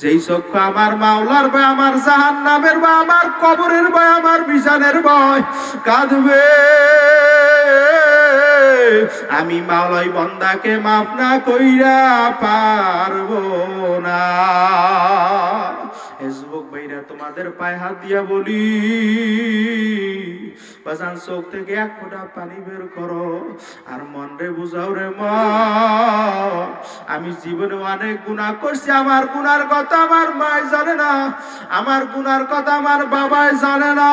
যেই চক্ষু আমার মাওলার ভয়, আমার জাহান্নামের ভয়, আমার কবরের ভয়, আমার বিজানের ভয় কাঁদবে, আমি মাওলাই বান্দাকে মাফ না কইরা পারবো না। যুবক ভাইরা, তোমাদের পায়ে হাত দিয়া বলি, বাজান চোখ থেকে এক ফোঁটা পানি বের করো আর মন রে বুঝাও রে মন, আমি জীবনে অনেক গুনাহ করছি, আমার গুনার কথা আমার মাই জানে না, আমার গুনার কথা আমার বাবাই জানে না,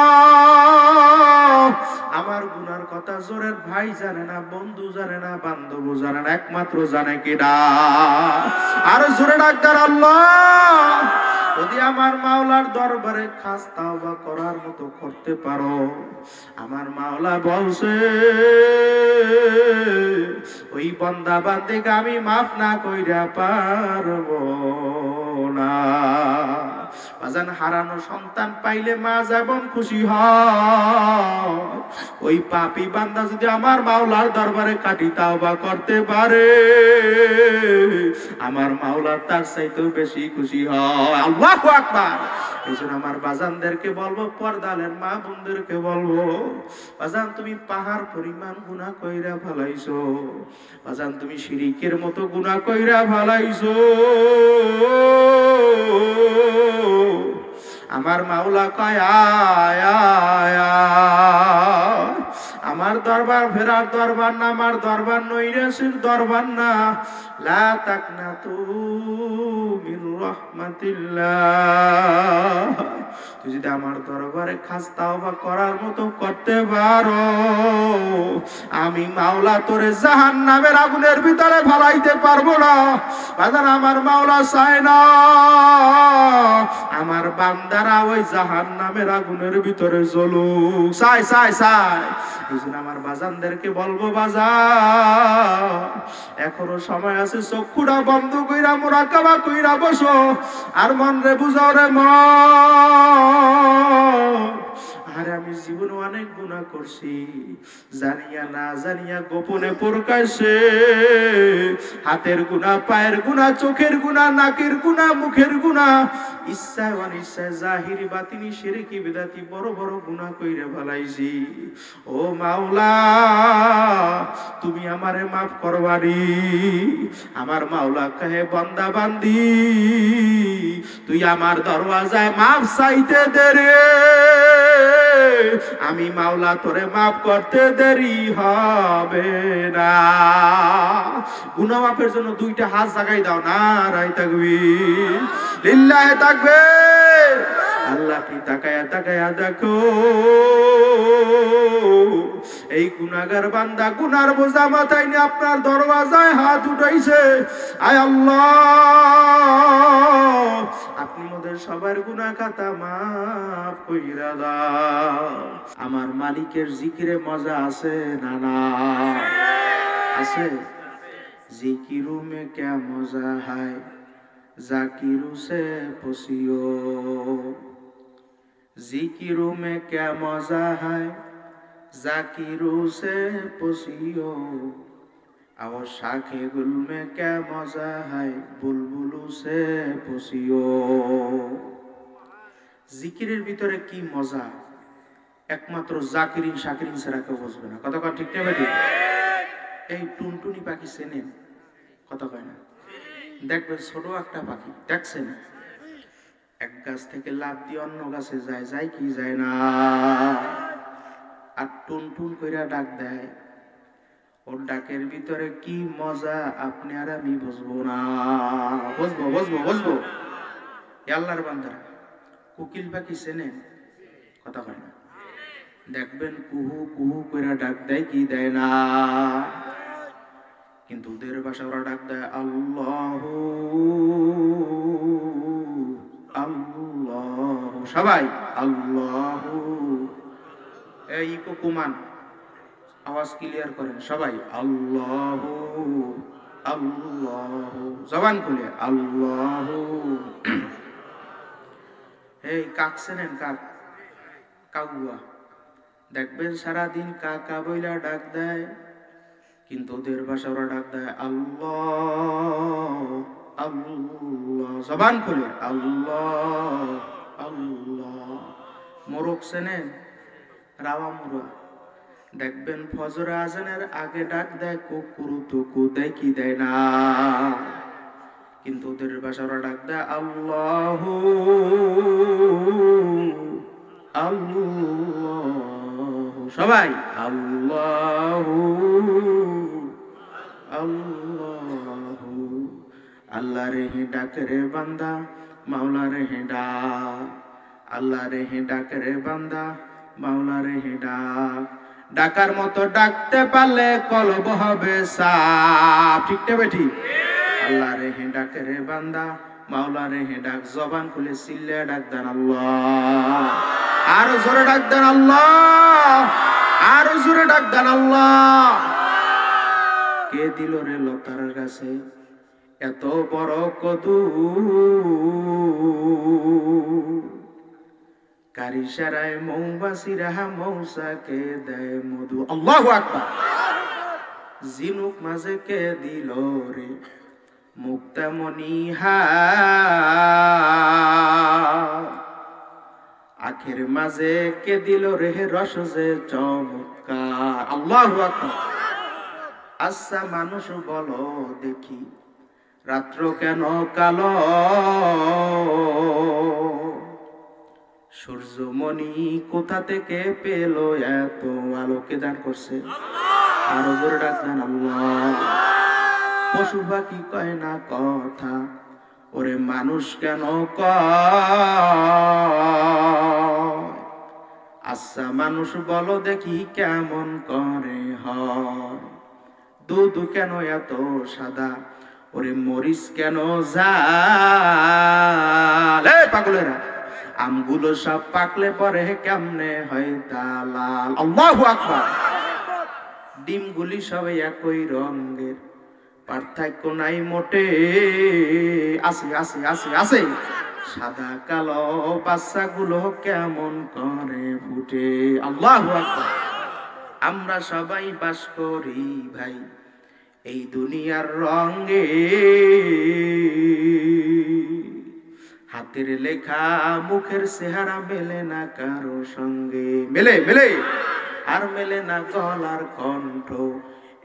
আমার গুনার কথা জোরের ভাই জানে না, বন্ধু জানে না, বান্ধব জানে না, একমাত্র জানে কিনা। আর জোরে ডাক্তার আল্লাহ, যদি আমার মাওলার দরবারে খাস তাওবা করার মতো করতে পারো, আমার মাওলা বলছে ওই বান্দা বান্দিকে আমি মাফ না কইরা পারবো না। বাজান, হারানো সন্তান পাইলে মা যেমন খুশি হয়, ওই পাপী বান্দা যদি আমার মাওলার দরবারে কাটি তাওবা করতে পারে, আমার মাওলা তার চাইতেও বেশি খুশি হয়। আল্লাহু আকবার। এইজন্য আমার বাজানদেরকে বলবো, পর্দালের মা বোনদেরকে বলবো, বাজান তুমি পাহাড় পরিমাণ গুনাহ কইরা ফেলাইছো, বাজান তুমি শিরিকের মতো গুনাহ কইরা ফেলাইছো, আমার মাওলা কয় আয় আয় আয়। আমার দরবার ফেরার দরবার না, আমার দরবার নৈরাশির দরবার না। লা তাকনাতু মির রাহমাতিল্লাহ। তুই যদি আমার দরবারে খাস তাওবা করার মতো করতে পারো, আমি মাওলা তোরে জাহান্নামের আগুনের ভিতরে ফেলাইতে পারবো না। বাজার, আমার মাওলা চায় না আমার বান্দারা ওই জাহান্নামের আগুনের ভিতরে জ্বলুক, চাই চাই চাই। এইজন্য আমার বাজানদেরকে বলবো, বাজান এখনো সময় আছে, চক্ষুটা বন্ধ কইরা মুরাকাবা কইরা বসো আর মন রে বুঝাও রে মন। আরে আমি জীবনে অনেক গুনাহ করছি, জানিয়া না জানিয়া, গোপনে প্রকাশ্যে, হাতের গুনাহ, পায়ের গুনাহ, চোখের গুনাহ, নাকের গুনাহ, মুখের গুনাহ, ইচ্ছায় অনিচ্ছায়, জাহিরি বাতিনি, শিরকি বিদাতি বড় বড় গুনাহ কইরা ফেলাইছি। ও মাওলা, তুমি আমারে মাফ করবানি। আমার মাওলা কহে, বান্দা বান্দি তুই আমার দরওয়াজায় মাফ চাইতে দে রে, আমি মাওলা তোরে মাফ করতে দেরি হবে না। গুনাহ মাফের জন্য দুইটা হাত জাগাই দাও, নারায়ে তাকবীর, লিল্লাহি তাকবীর। আল্লাহ কি তাকায়া তাকায়া দেখো, এই গুনাহগার বান্দা গুনার বোঝা মাথায় নিয়ে আপনার দরওয়াজায় হাত উঠাইছে। আয় আল্লাহ, আপনি মোদের সবার গুনাহ খাতা মাফ কইরা দাও। আমার মালিকের জিকিরে মজা আছে না না? আছে। জিকিরু মে ক্যা মজা হায়, জাকিরু সে পুছিও। জিকিরু মে ক্যা মজা হায়, জাকিরু সে পুছিও। और शाखे गुल में क्या मजा है, बुलबुलू से पुछियो। জিকিরের ভিতরে কি মজা একমাত্র জাকিরিন শাকিরিন ছাড়া কেউ বুঝবে না। কথা কয় ঠিক না বেটি? এই টুনটুনি পাখি চেনেন? কথা কয় না? দেখবেন ছোট একটা পাখি, দেখছেন? এক গাছ থেকে লাফ দিয়ে অন্য গাছে যায়, যায় কি যায় না, আর টুনটুন কইরা ডাক দেয়। ওর ডাকের ভিতরে কি মজা আপনি আর আমি বুঝবো না। বুঝবো বুঝবো বুঝবো। আল্লাহর বান্দারা, কোকিল পাখি চেনেন? কথা কয় না? দেখবেন কুহু কুহু কইরা ডাক দেয় কি দেয় না, কিন্তু ওদের ভাষা ওরা ডাক দেয় আল্লাহ আল্লাহ। সবাই আল্লাহ। এই কুকুমান আওয়াজ ক্লিয়ার করেন সবাই, আল্লাহ আল্লাহ, জবান খুলে আল্লাহ। এই কাক চেনেন? কাক, কাউয়া, দেখবেন সারাদিন কাকা বইলা ডাক দেয়, কিন্তু ওদের ভাষা ওরা ডাক দেয় আল্লাহ আল্লাহ, জবান খুলে আল্লাহ আল্লাহ। মোরগ চেনেন? রাওয়া মুরা দেখবেন ফজর আজানের আগে ডাক দেয় কুকুর, তুকু দেয় কি দেয় না, কিন্তু ওদের ভাষা ওরা ডাক দেয় আল্লাহ আল্লাহ। সবাই আল্লাহ আল্লাহ। আল্লাহ রে হে ডাক রে বান্দা, মাওলা রে হে ডাক। আল্লাহ রে হে ডাক রে বান্দা, মাওলা রে হে ডাক। ডাকার মতো ডাকতে পারলে কলব হবে সাফ, ঠিক না বেঠি? আল্লাহ রে হে ডাক রে বান্দা, মাওলা রে হে ডাক। জবান খুলে চিল্লে ডাক দেন আল্লাহ, আর জোরে ডাক দেন আল্লাহ, আর জোরে ডাক দেন আল্লাহ। কে দিল রে লতার গাছে এত বড় কদু, কারি সারায় মৌমাছিরা মৌসাকে দেয় মধু। আল্লাহু আকবার। জিনুক মাঝে কে দিল রে মুক্তামণি আখের মাঝে কে দিল রে রস যে চমৎকার। আল্লাহু আকবার। আচ্ছা মানুষ বলো দেখি রাত্র কেন কালো, সূর্যমণি কোথা থেকে পেল এত আলোকে দান করছে? আরো জোরে ডাক দেন আল্লাহ। পশু পাখি কয় না কথা, ওরে মানুষ কেন কয়? আচ্ছা মানুষ বলো দেখি কেমন করে হয়? দুধ কেন এত সাদা, ওরে মরিচ কেন জাল? পাগলেরা আমগুলো সব পাকলে পরে কেমনে হয় তা লাল? আল্লাহু আকবার। ডিমগুলি সবাই একই রঙের, পার্থক্য নাই মোটে। আছে আছে আছে আছে। সাদা কালো বাচ্চাগুলো কেমন করে ফুটে? আল্লাহু আকবার। আমরা সবাই বাস করি ভাই এই দুনিয়ার রঙে, হাতের লেখা মুখের চেহারা মেলে না কারো সঙ্গে। মেলে মেলে আর মেলে না গলার কণ্ঠ,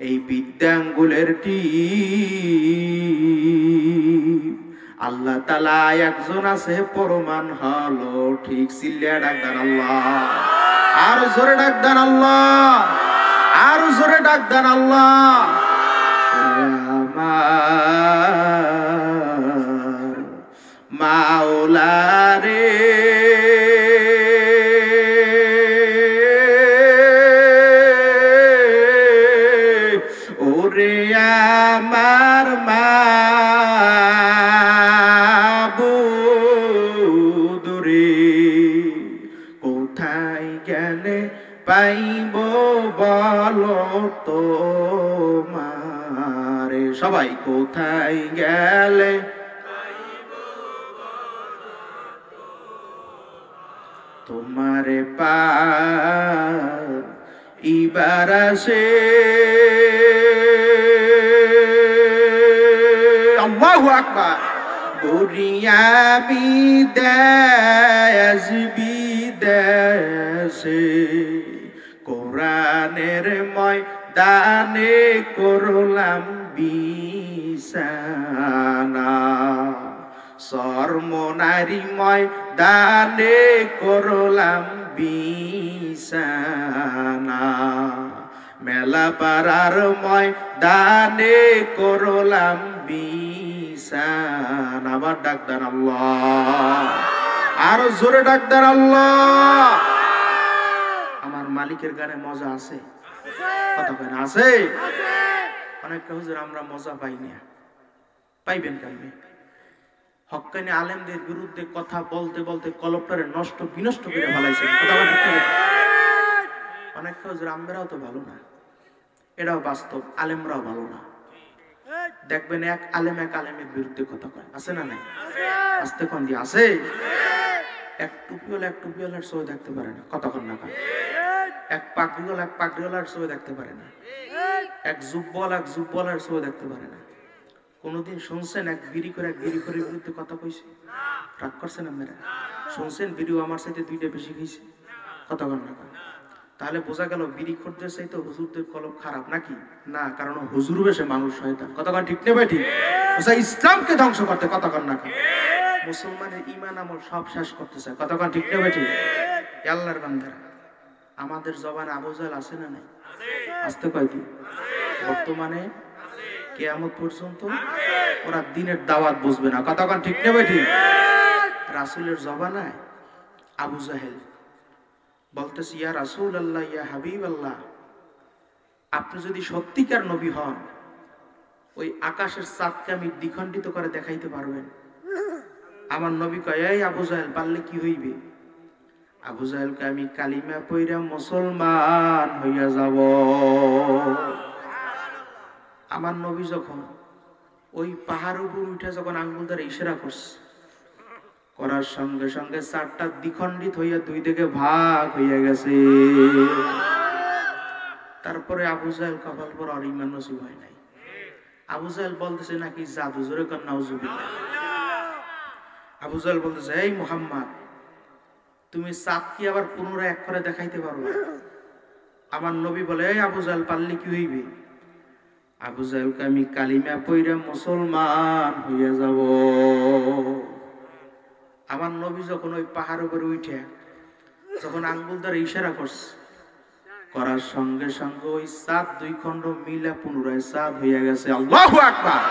এই বিদ্যাঙ্গুলের টি। আল্লাহ তাআলা একজন আছে প্রমাণ হলো ঠিক। চিল্লা ডাক দেন আল্লাহ, আর জোরে ডাক দেন আল্লাহ, আর জোরে ডাক দেন আল্লাহ। আমার মাওলা রে ওরে আমার মাবুদ রে, কোথায় গেলে পাইব বলো তোমারে? সবাই কোথায় গেলে তোমারে পাইবার আসে? আল্লাহু আকবার। গরিয়া বিদেশ বিদেশে কোরআনের ময়দানে করলাম বিছানা, সর্বনারী ময়দানে করলাম বিছানা, মেলা পাড়ার ময়দানে করলাম বিছানা। আবার ডাক দেন আল্লাহ, আরো জোরে ডাক দেন আল্লাহ। আমার মালিকের গানে মজা আছে, কথা কেন আছে? অনেক হুজুর আমরা মজা পাই না, পাইবেন কেমনে? হক্কানি আলেমদের বিরুদ্ধে কথা বলতে বলতে কলবটারে নষ্ট বিনষ্ট করে ফেলাইছেন। অনেক হুজুর আমরাও তো ভালো না, এটাও বাস্তব, আলেমরাও ভালো না। দেখবেন এক আলেমের বিরুদ্ধে কথা কয়, আছে না নাই? আস্তে কোন দিয়ে আছে। এক টুপিওয়ালার ছবি দেখতে পারে না, কতক্ষণ না পায়। এক পাগড়িওয়ালার ছবি দেখতে পারে না। এক যুব্বওয়ালার ছবি দেখতে পারে না। কোনদিন শুনছেন এক বিড়ি করে বিরুদ্ধে কথা কইছে? রাগ করছেন আপনারা? শুনছেন বিড়িও আমার সাথে 2টা বেশি খাইছে? কথা কন না। তাহলে বোঝা গেল বিড়ি খোরদের চাইতে হুজুরদের কলম খারাপ নাকি? না, কারণ হুজুর বেশে মানুষ শয়তান। কথা কন ঠিক না ভাই? ঠিক। ইসলামকে ধ্বংস করতে কথা কন না। মুসলমানের ঈমান আমল সব শেষ করতে চায়। কথা কন ঠিক না ভাই? ঠিক। আল্লাহর বান্দারা, আমাদের জবানে আবু জাহেল আছে না নাই? আসতে কয়টি? বর্তমানে কিয়ামত পর্যন্ত ওরা দিনের দাওয়াত বুঝবে না। কথা কন ঠিক না ভাই? ঠিক। রাসূলের জবানায় আবু জাহেল বলতেছে, ইয়া রাসূলুল্লাহ, ইয়া হাবিবাল্লাহ, আপনি যদি সত্যিকার নবী হন, ওই আকাশের চাঁদকে আমি দ্বিখণ্ডিত করে দেখাইতে পারবেন? আমার নবী কয়, এই আবু জাহেল, পারলে কি হইবে? আবু জাহেলকে আমি কালিমা পইরা মুসলমান হইয়া যাব। আমার নবী যখন ওই পাহাড়ের উপর উঠে যখন আঙ্গুল দ্বারা ইশারা করছে, করার সঙ্গে সঙ্গে 4টা দ্বিখণ্ডিত হইয়া 2 দিকে ভাগ হইয়া গেছে। তারপরে আবু জাহেল কপাল পর আর ঈমান নসিব হয় নাই। আবু জাহেল বলতেছে নাকি জাদু, জোরে কর নাউজুবিল্লাহ। আবু জাহেল বলতেছে, এই মুহাম্মদ, তুমি চাঁদ কি আবার পুনরায় এক করে দেখাইতে পারবে? আমার নবী বলে, এই আবু জাহেল, পারলে কি হইবে? আবু জাহেলকে আমি কালিমা পইরা মুসলমান হইয়া যাব। আমার নবী যখন ওই পাহাড় উপরে উঠে যখন আঙ্গুল দ্বারা ইশারা করছে, করার সঙ্গে সঙ্গে ওই চাঁদ 2 খণ্ড মিলা পুনরায় চাঁদ হইয়া গেছে। আল্লাহু আকবার।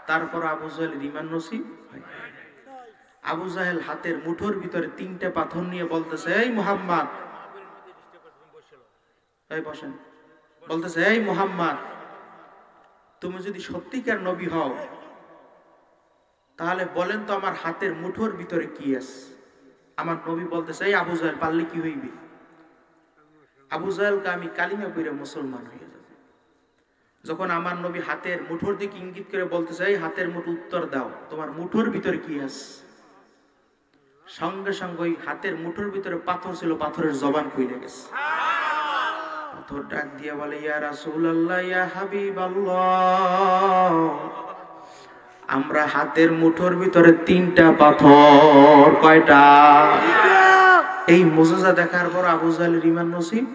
তারপর আবু জাহেল ঈমান নসিব হয়। আবু জাহেল হাতের মুঠোর ভিতরে 3টা পাথর নিয়ে বলতেছে, এই মুহাম্মদ, এই বসেন, বলতেছে, এই মুহাম্মদ, তুমি যদি সত্যিকার নবী হও, তাহলে বলেন তো আমার হাতের মুঠোর ভিতরে কি আছে? আমার নবী বলতেছে, এই আবু জাহেল, পারলে কি হইবে? আবু জাহেলকে আমি কালিমা পইরা মুসলমান হয়ে যাব। যখন আমার নবী হাতের মুঠোর দিকে ইঙ্গিত করে বলতেছে, এই হাতের মুঠো উত্তর দাও, তোমার মুঠোর ভিতরে কি আছে? সঙ্গে সঙ্গে ওই হাতের মুঠোর ভিতরে পাথর ছিল, পাথরের জবান খুলে গেছে। পাথর ডাক দিয়ে বলে, ইয়া রাসূলুল্লাহ, ইয়া হাবিবাল্লাহ, আমরা হাতের মুঠোর ভিতরে 3টা পাথর। কয়টা? এই মুজিজা দেখার পর আবু জাহেলের ঈমান নসিব।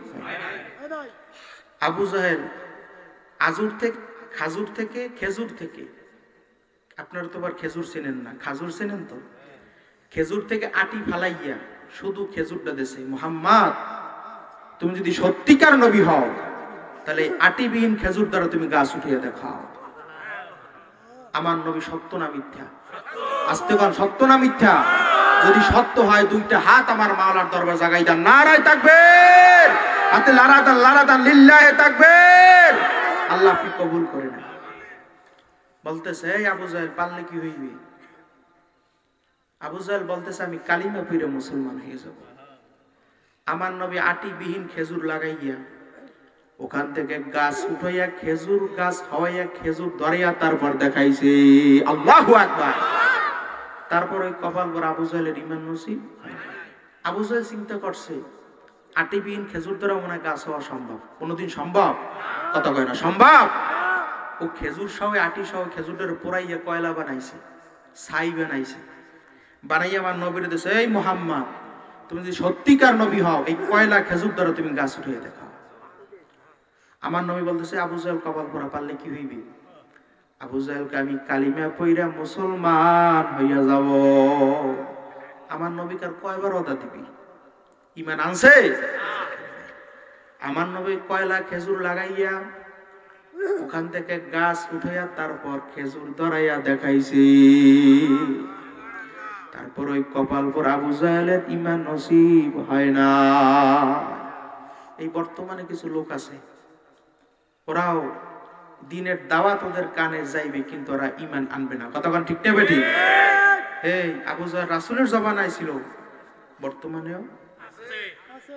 আবু জাহেল খেজুর থেকে, আপনারা তো আবার খেজুর চেনেন না, খাজুর চেনেন তো? খেজুর থেকে আটি ফালাইয়া শুধু খেজুরটা দেশে, মুহাম্মদ, তুমি যদি সত্যিকার নবী হও, তাহলে আটিবিহীন খেজুর দ্বারা তুমি গাছ উঠিয়ে দেখাও। আমার নবী সত্য না মিথ্যা? আস্তে বল, সত্য না মিথ্যা? যদি সত্য হয় 2টা হাত আমার মাওলার দরবার জাগাই দেন, নারায়ে তাকবীর, হাতে লারাদান লিল্লাহি তাকবীর। আল্লাহ কি কবুল করে না? বলতেছে, এই আবু জাহেল, পারলে কি হইবে? আবু জাহেল বলতেছে, আমি কালিমা পইরা মুসলমান হয়ে যাব। আমার নবী আটিবিহীন খেজুর লাগাইয়া ওখান থেকে গাছ উঠাইয়া খেজুর গাছ হওয়াইয়া খেজুর ধরিয়া তারপর দেখাইছে। আল্লাহু আকবার। তারপর ওই কপাল পর আবু জাহেলের ঈমান নসিব। আবু জাহেল চিন্তা করছে, আটিবিহীন খেজুর দ্বারা মনে গাছ হওয়া সম্ভব? কোনোদিন সম্ভব? কথা কয় না সম্ভব। ও খেজুর সহ আটি সহ খেজুরটার পোড়াইয়া কয়লা বানাইছে, ছাই বানাইছে, বানাইয়া আমার নবীর দেশে, এই মুহাম্মদ, তুমি যদি সত্যিকার নবী হও, এই কয়লা খেজুর দ্বারা তুমি গাছ উঠিয়ে দেখাও। আমার নবী বলতেছে, আবু জাহেল, কপাল পোড়া, পারলে কি হইবে? আবু জাহেলকে আমি কালিমা পইরা মুসলমান হইয়া যাব। আমার নবীকার কয়বার ওদা দিবি? ঈমান আনছে? আমার নবী কয়লা খেজুর লাগাইয়া ওখান থেকে গাছ উঠাইয়া তারপর খেজুর ধরাইয়া দেখাইছে। তারপর ওই কপাল পর আবু জাহেলের ঈমান নসিব হয় না। এই বর্তমানে কিছু লোক আছে, ওরাও দিনের দাওয়াত ওদের কানে যাইবে, কিন্তু ওরা ঈমান আনবে না। কতক্ষণ ঠিক না বেটি? এই আবু জাহেল রাসূলের জমানায় ছিল, বর্তমানেও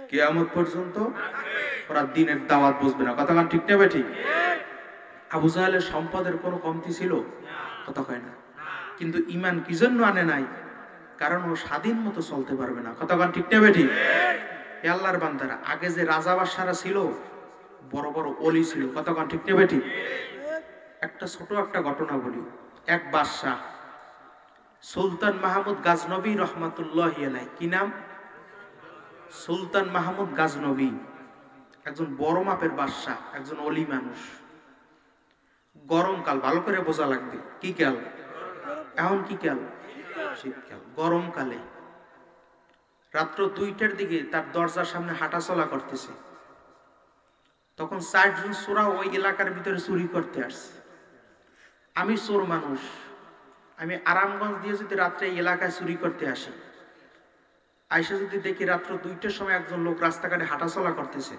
কিয়ামত পর্যন্ত ওরা দিনের দাওয়াত বুঝবে না। কতক্ষণ ঠিক না বেটি? আবু জাহেলের সম্পদের কোনো কমতি ছিল? কথা কয় না। কিন্তু ঈমান কি জন্য আনে নাই? কারণ ও স্বাধীন মতো চলতে পারবে না। কতক্ষণ ঠিক না বেটি? এ আল্লাহর বান্দারা, আগে যে রাজা বাদশারা ছিল, বড় বড় ওলি ছিল। কতক্ষণ ঠিক না বেটি? একটা ছোট একটা ঘটনা বলি। এক বাদশাহ সুলতান মাহমুদ গাজনবী রহমাতুল্লাহি আলাইহি, কি নাম? সুলতান মাহমুদ গাজনবী, একজন বড় মাপের বাদশাহ, একজন অলি মানুষ। গরমকাল, ভালো করে বোঝা লাগবে, কি কাল? এখন কি কাল? শীতকাল। গরমকালে রাত্র 2টার দিকে তার দরজার সামনে হাঁটা চলা করতেছে। তখন 4 জন চোরা ওই এলাকার ভিতরে চুরি করতে আসছে। আমি চোর মানুষ, আমি আরামগঞ্জ দিয়ে যদি রাত্রে এই এলাকায় চুরি করতে আসি, আইসা যদি দেখি রাত্র 2টার সময় একজন লোক রাস্তাঘাটে হাঁটা চলা করতেছে,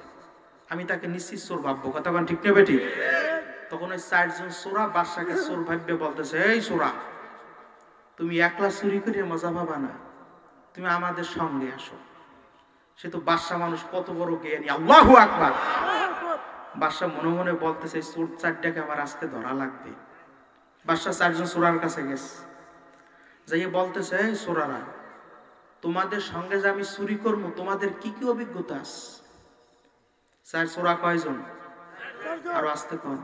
আমি তাকে নিশ্চিত চোর ভাববো। কথা বলেন ঠিক না বেটি? তখন ওই 4 জন চোরা বাদশাকে চোর ভাববে, বলতেছে, এই চোরা, তুমি একলা চুরি করে মজা পাবা না, তুমি আমাদের সঙ্গে আসো। সে তো বাদশা মানুষ, কত বড় জ্ঞানী, আল্লাহু আকবার। বাদশা মনে মনে বলতেছে, চোর 4টাকে আমার আজকে ধরা লাগবে। বাদশা 4 জন চোরার কাছে গেছে, যাইয়ে বলতেছে, এই চোরারা, তোমাদের সঙ্গে যে আমি চুরি করবো, তোমাদের কি কি অভিজ্ঞতা আছে? 4 চোরা কয়জন? আরো আসতে কোন?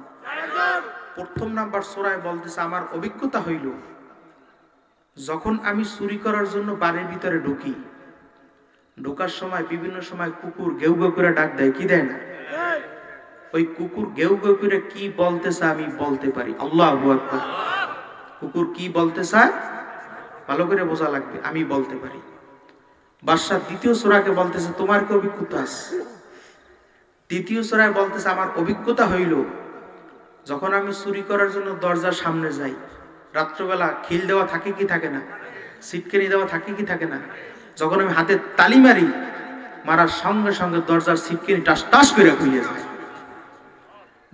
প্রথম নাম্বার চোরায় বলতেছে, আমার অভিজ্ঞতা হইল, যখন আমি চুরি করার জন্য বাড়ির ভিতরে ঢুকি, ঢোকার সময় বিভিন্ন সময় কুকুর গেউ গেউ করে ডাক দেয়, কি দেয় না? ওই কুকুর গেউ গেউ করে কি বলতেছে আমি বলতে পারি। আল্লাহু আকবার। কুকুর কি বলতে চায় ভালো করে বোঝা লাগবে, আমি বলতে পারি। বাদশা দ্বিতীয় সূরাকে বলতেছে, তোমার কি অভিজ্ঞতা আছে? দ্বিতীয় সূরায় বলতেছে, আমার অভিজ্ঞতা হইল, যখন আমি চুরি করার জন্য দরজার সামনে যাই, রাত্রবেলা খিল দেওয়া থাকে কি থাকে না? সিটকেনি দেওয়া থাকে কি থাকে না? যখন আমি হাতে তালি মারি, মারার সঙ্গে সঙ্গে দরজার সিটকেনি টাস টাস করে খুলে যায়।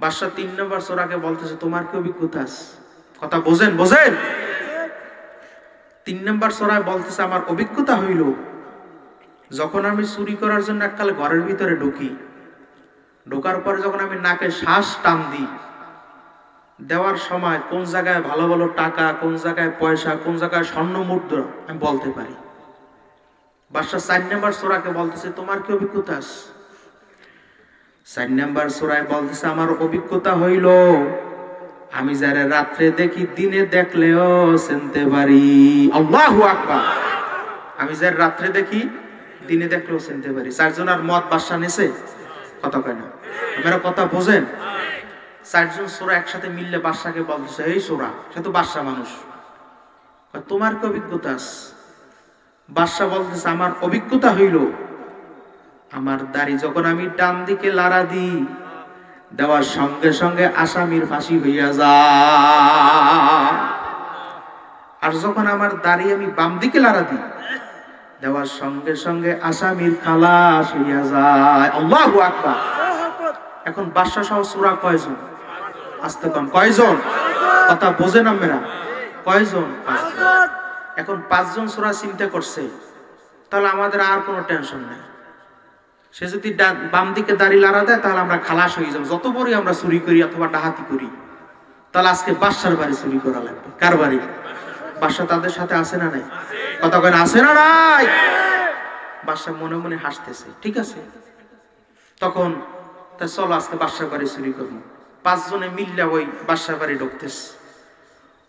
বাদশা 3 নম্বর সূরাকে বলতেছে, তোমার কি অভিজ্ঞতা আছে? কথা বোঝেন, বোঝেন? 3 নম্বর সূরায় বলতেছে, আমার অভিজ্ঞতা হইল, যখন আমি চুরি করার জন্য এককালে ঘরের ভিতরে ঢুকি, ঢোকার পরে যখন আমি নাকে শ্বাস টান দিই, দেওয়ার সময় কোন জায়গায় ভালো ভালো টাকা, কোন জায়গায় পয়সা, কোন জায়গায় স্বর্ণ মুদ্রা আমি বলতে পারি। বাদশা 4 নম্বর সূরাকে বলতেছে, তোমার কি অভিজ্ঞতা আছে? 4 নম্বর সূরায় বলতেছে, আমার অভিজ্ঞতা হইল, আমি যারা রাত্রে দেখি দিনে দেখলেও চিনতে পারি। আল্লাহু আকবার। আমি যারা রাত্রে দেখি দিনে দেখলেও চিনতে পারি। 4 জনের মত বাদশা নেছে, কথা কয় না, আপনারা কথা বোঝেন? 4 জন চোরা একসাথে মিললে বাদশাকে বলতেছে, এই চোরা, সে তো বাদশা মানুষ, তোমার কি অভিজ্ঞতা আছে? বাদশা বলতেছে, আমার অভিজ্ঞতা হইল, আমার দাড়ি যখন আমি ডান দিকে লাড়া দিই, দেওয়ার সঙ্গে সঙ্গে আসামির ফাঁসি হইয়া যায়, আর যখন আমার দাড়ি আমি বাম দিকে লাড়া দিই, দেওয়ার সঙ্গে সঙ্গে আসামির খালাস হইয়া যায়। আল্লাহু আকবার। এখন বাদশা সহ সূরা কয়জন? আস্তে কম, কয়জন? কথা বোঝেন আপনারা? কয়জন? 5 জন। এখন 5 জন সূরা চিন্তা করছে, তাহলে আমাদের আর কোনো টেনশন নাই। সে যদি বাম দিকে দাড়ি লাড়া দেয়, তাহলে আমরা খালাস হয়ে যাব। যত বড়ই আমরা চুরি করি অথবা ডাকাতি করি, তাহলে আজকে বাদশার বাড়ি চুরি করা লাগবে। কার বাড়ি? বাদশা তাদের সাথে আছে না নাই? কথা কয় না, আছে না নাই? বাদশা মনে মনে হাসতেছে, ঠিক আছে। তখন তা চলো আজকে বাদশার বাড়ি চুরি করবো। 5 জনে মিললে ওই বাদশার বাড়ি ঢুকতেছে।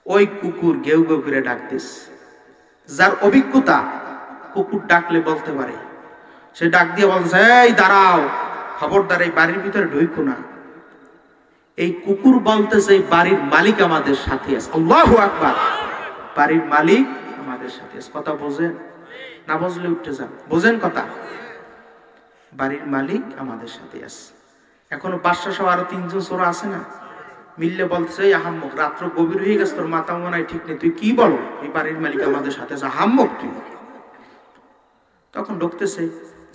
ওই কুকুর গেউ গেউ করে ডাকতেছে। যার অভিজ্ঞতা, কুকুর ডাকলে বলতে পারে, সে ডাক দিয়ে বলছে, এই দাঁড়াও, খবরদার এই বাড়ির ভিতরে ঢুকো না। এই কুকুর বলতেছে, এই বাড়ির মালিক আমাদের সাথে আছে। আল্লাহু আকবার। বাড়ির মালিক আমাদের সাথে আছে। কথা বোঝেন? না বুঝলে উঠতে যান, বোঝেন কথা? বাড়ির মালিক আমাদের সাথে আছে। এখনো বাদশা সহ আরো 3 জন চোরা আছে না, মিললে বলতেছে, এই আহাম্মক, রাত্র গভীর হয়ে গেছে, তোর মাথা মনে হয় ঠিক নেই, তুই কি বলো? এই বাড়ির মালিক আমাদের সাথে আছে, আহাম্মক তুই। তখন ঢুকতেছে।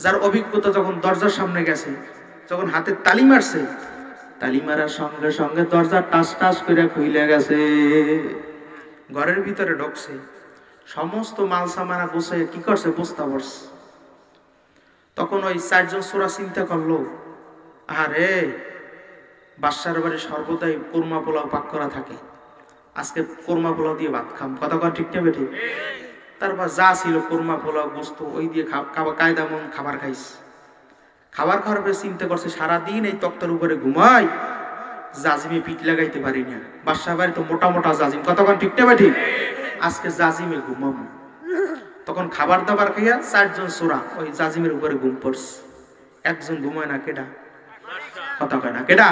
যার অভিজ্ঞতা, যখন দরজার সামনে গেছে, যখন হাতে তালি মারছে, তালি মারার সঙ্গে সঙ্গে দরজা টাস টাস করে খুলে গেছে। ঘরের ভিতরে ঢুকছে, সমস্ত মাল সামানা গুছিয়ে কি করছে, বস্তা ভরছে। তখন ওই 4 জন চোরা চিন্তা করলো, আরে বাদশার বাড়ি সর্বদাই কোরমা পোলাও পাক করা থাকে, আজকে কোরমা পোলাও দিয়ে ভাত খাম। কথা কয় ঠিক না বেঠিক? তারপর যা ছিল কোরমা পোলাও গোস্ত, ওই দিয়ে কায়দা মন খাবার খাইছে। খাবার খাওয়ার পরে চিন্তা করছে, সারাদিন এই তক্তার উপরে ঘুমাই, জাজিমে পিঠ লাগাইতে পারি না, বাসার বাড়ি তো মোটা মোটা জাজিম, কতক্ষণ ঠিক না ঠিক? আজকে জাজিমে ঘুমাবো, তখন খাবার দাবার খাইয়া 4 জন সোরা ওই জাজিমের উপরে ঘুম পড়ছে। একজন ঘুমায় না, কেডা? কথা কয় না, কেডা?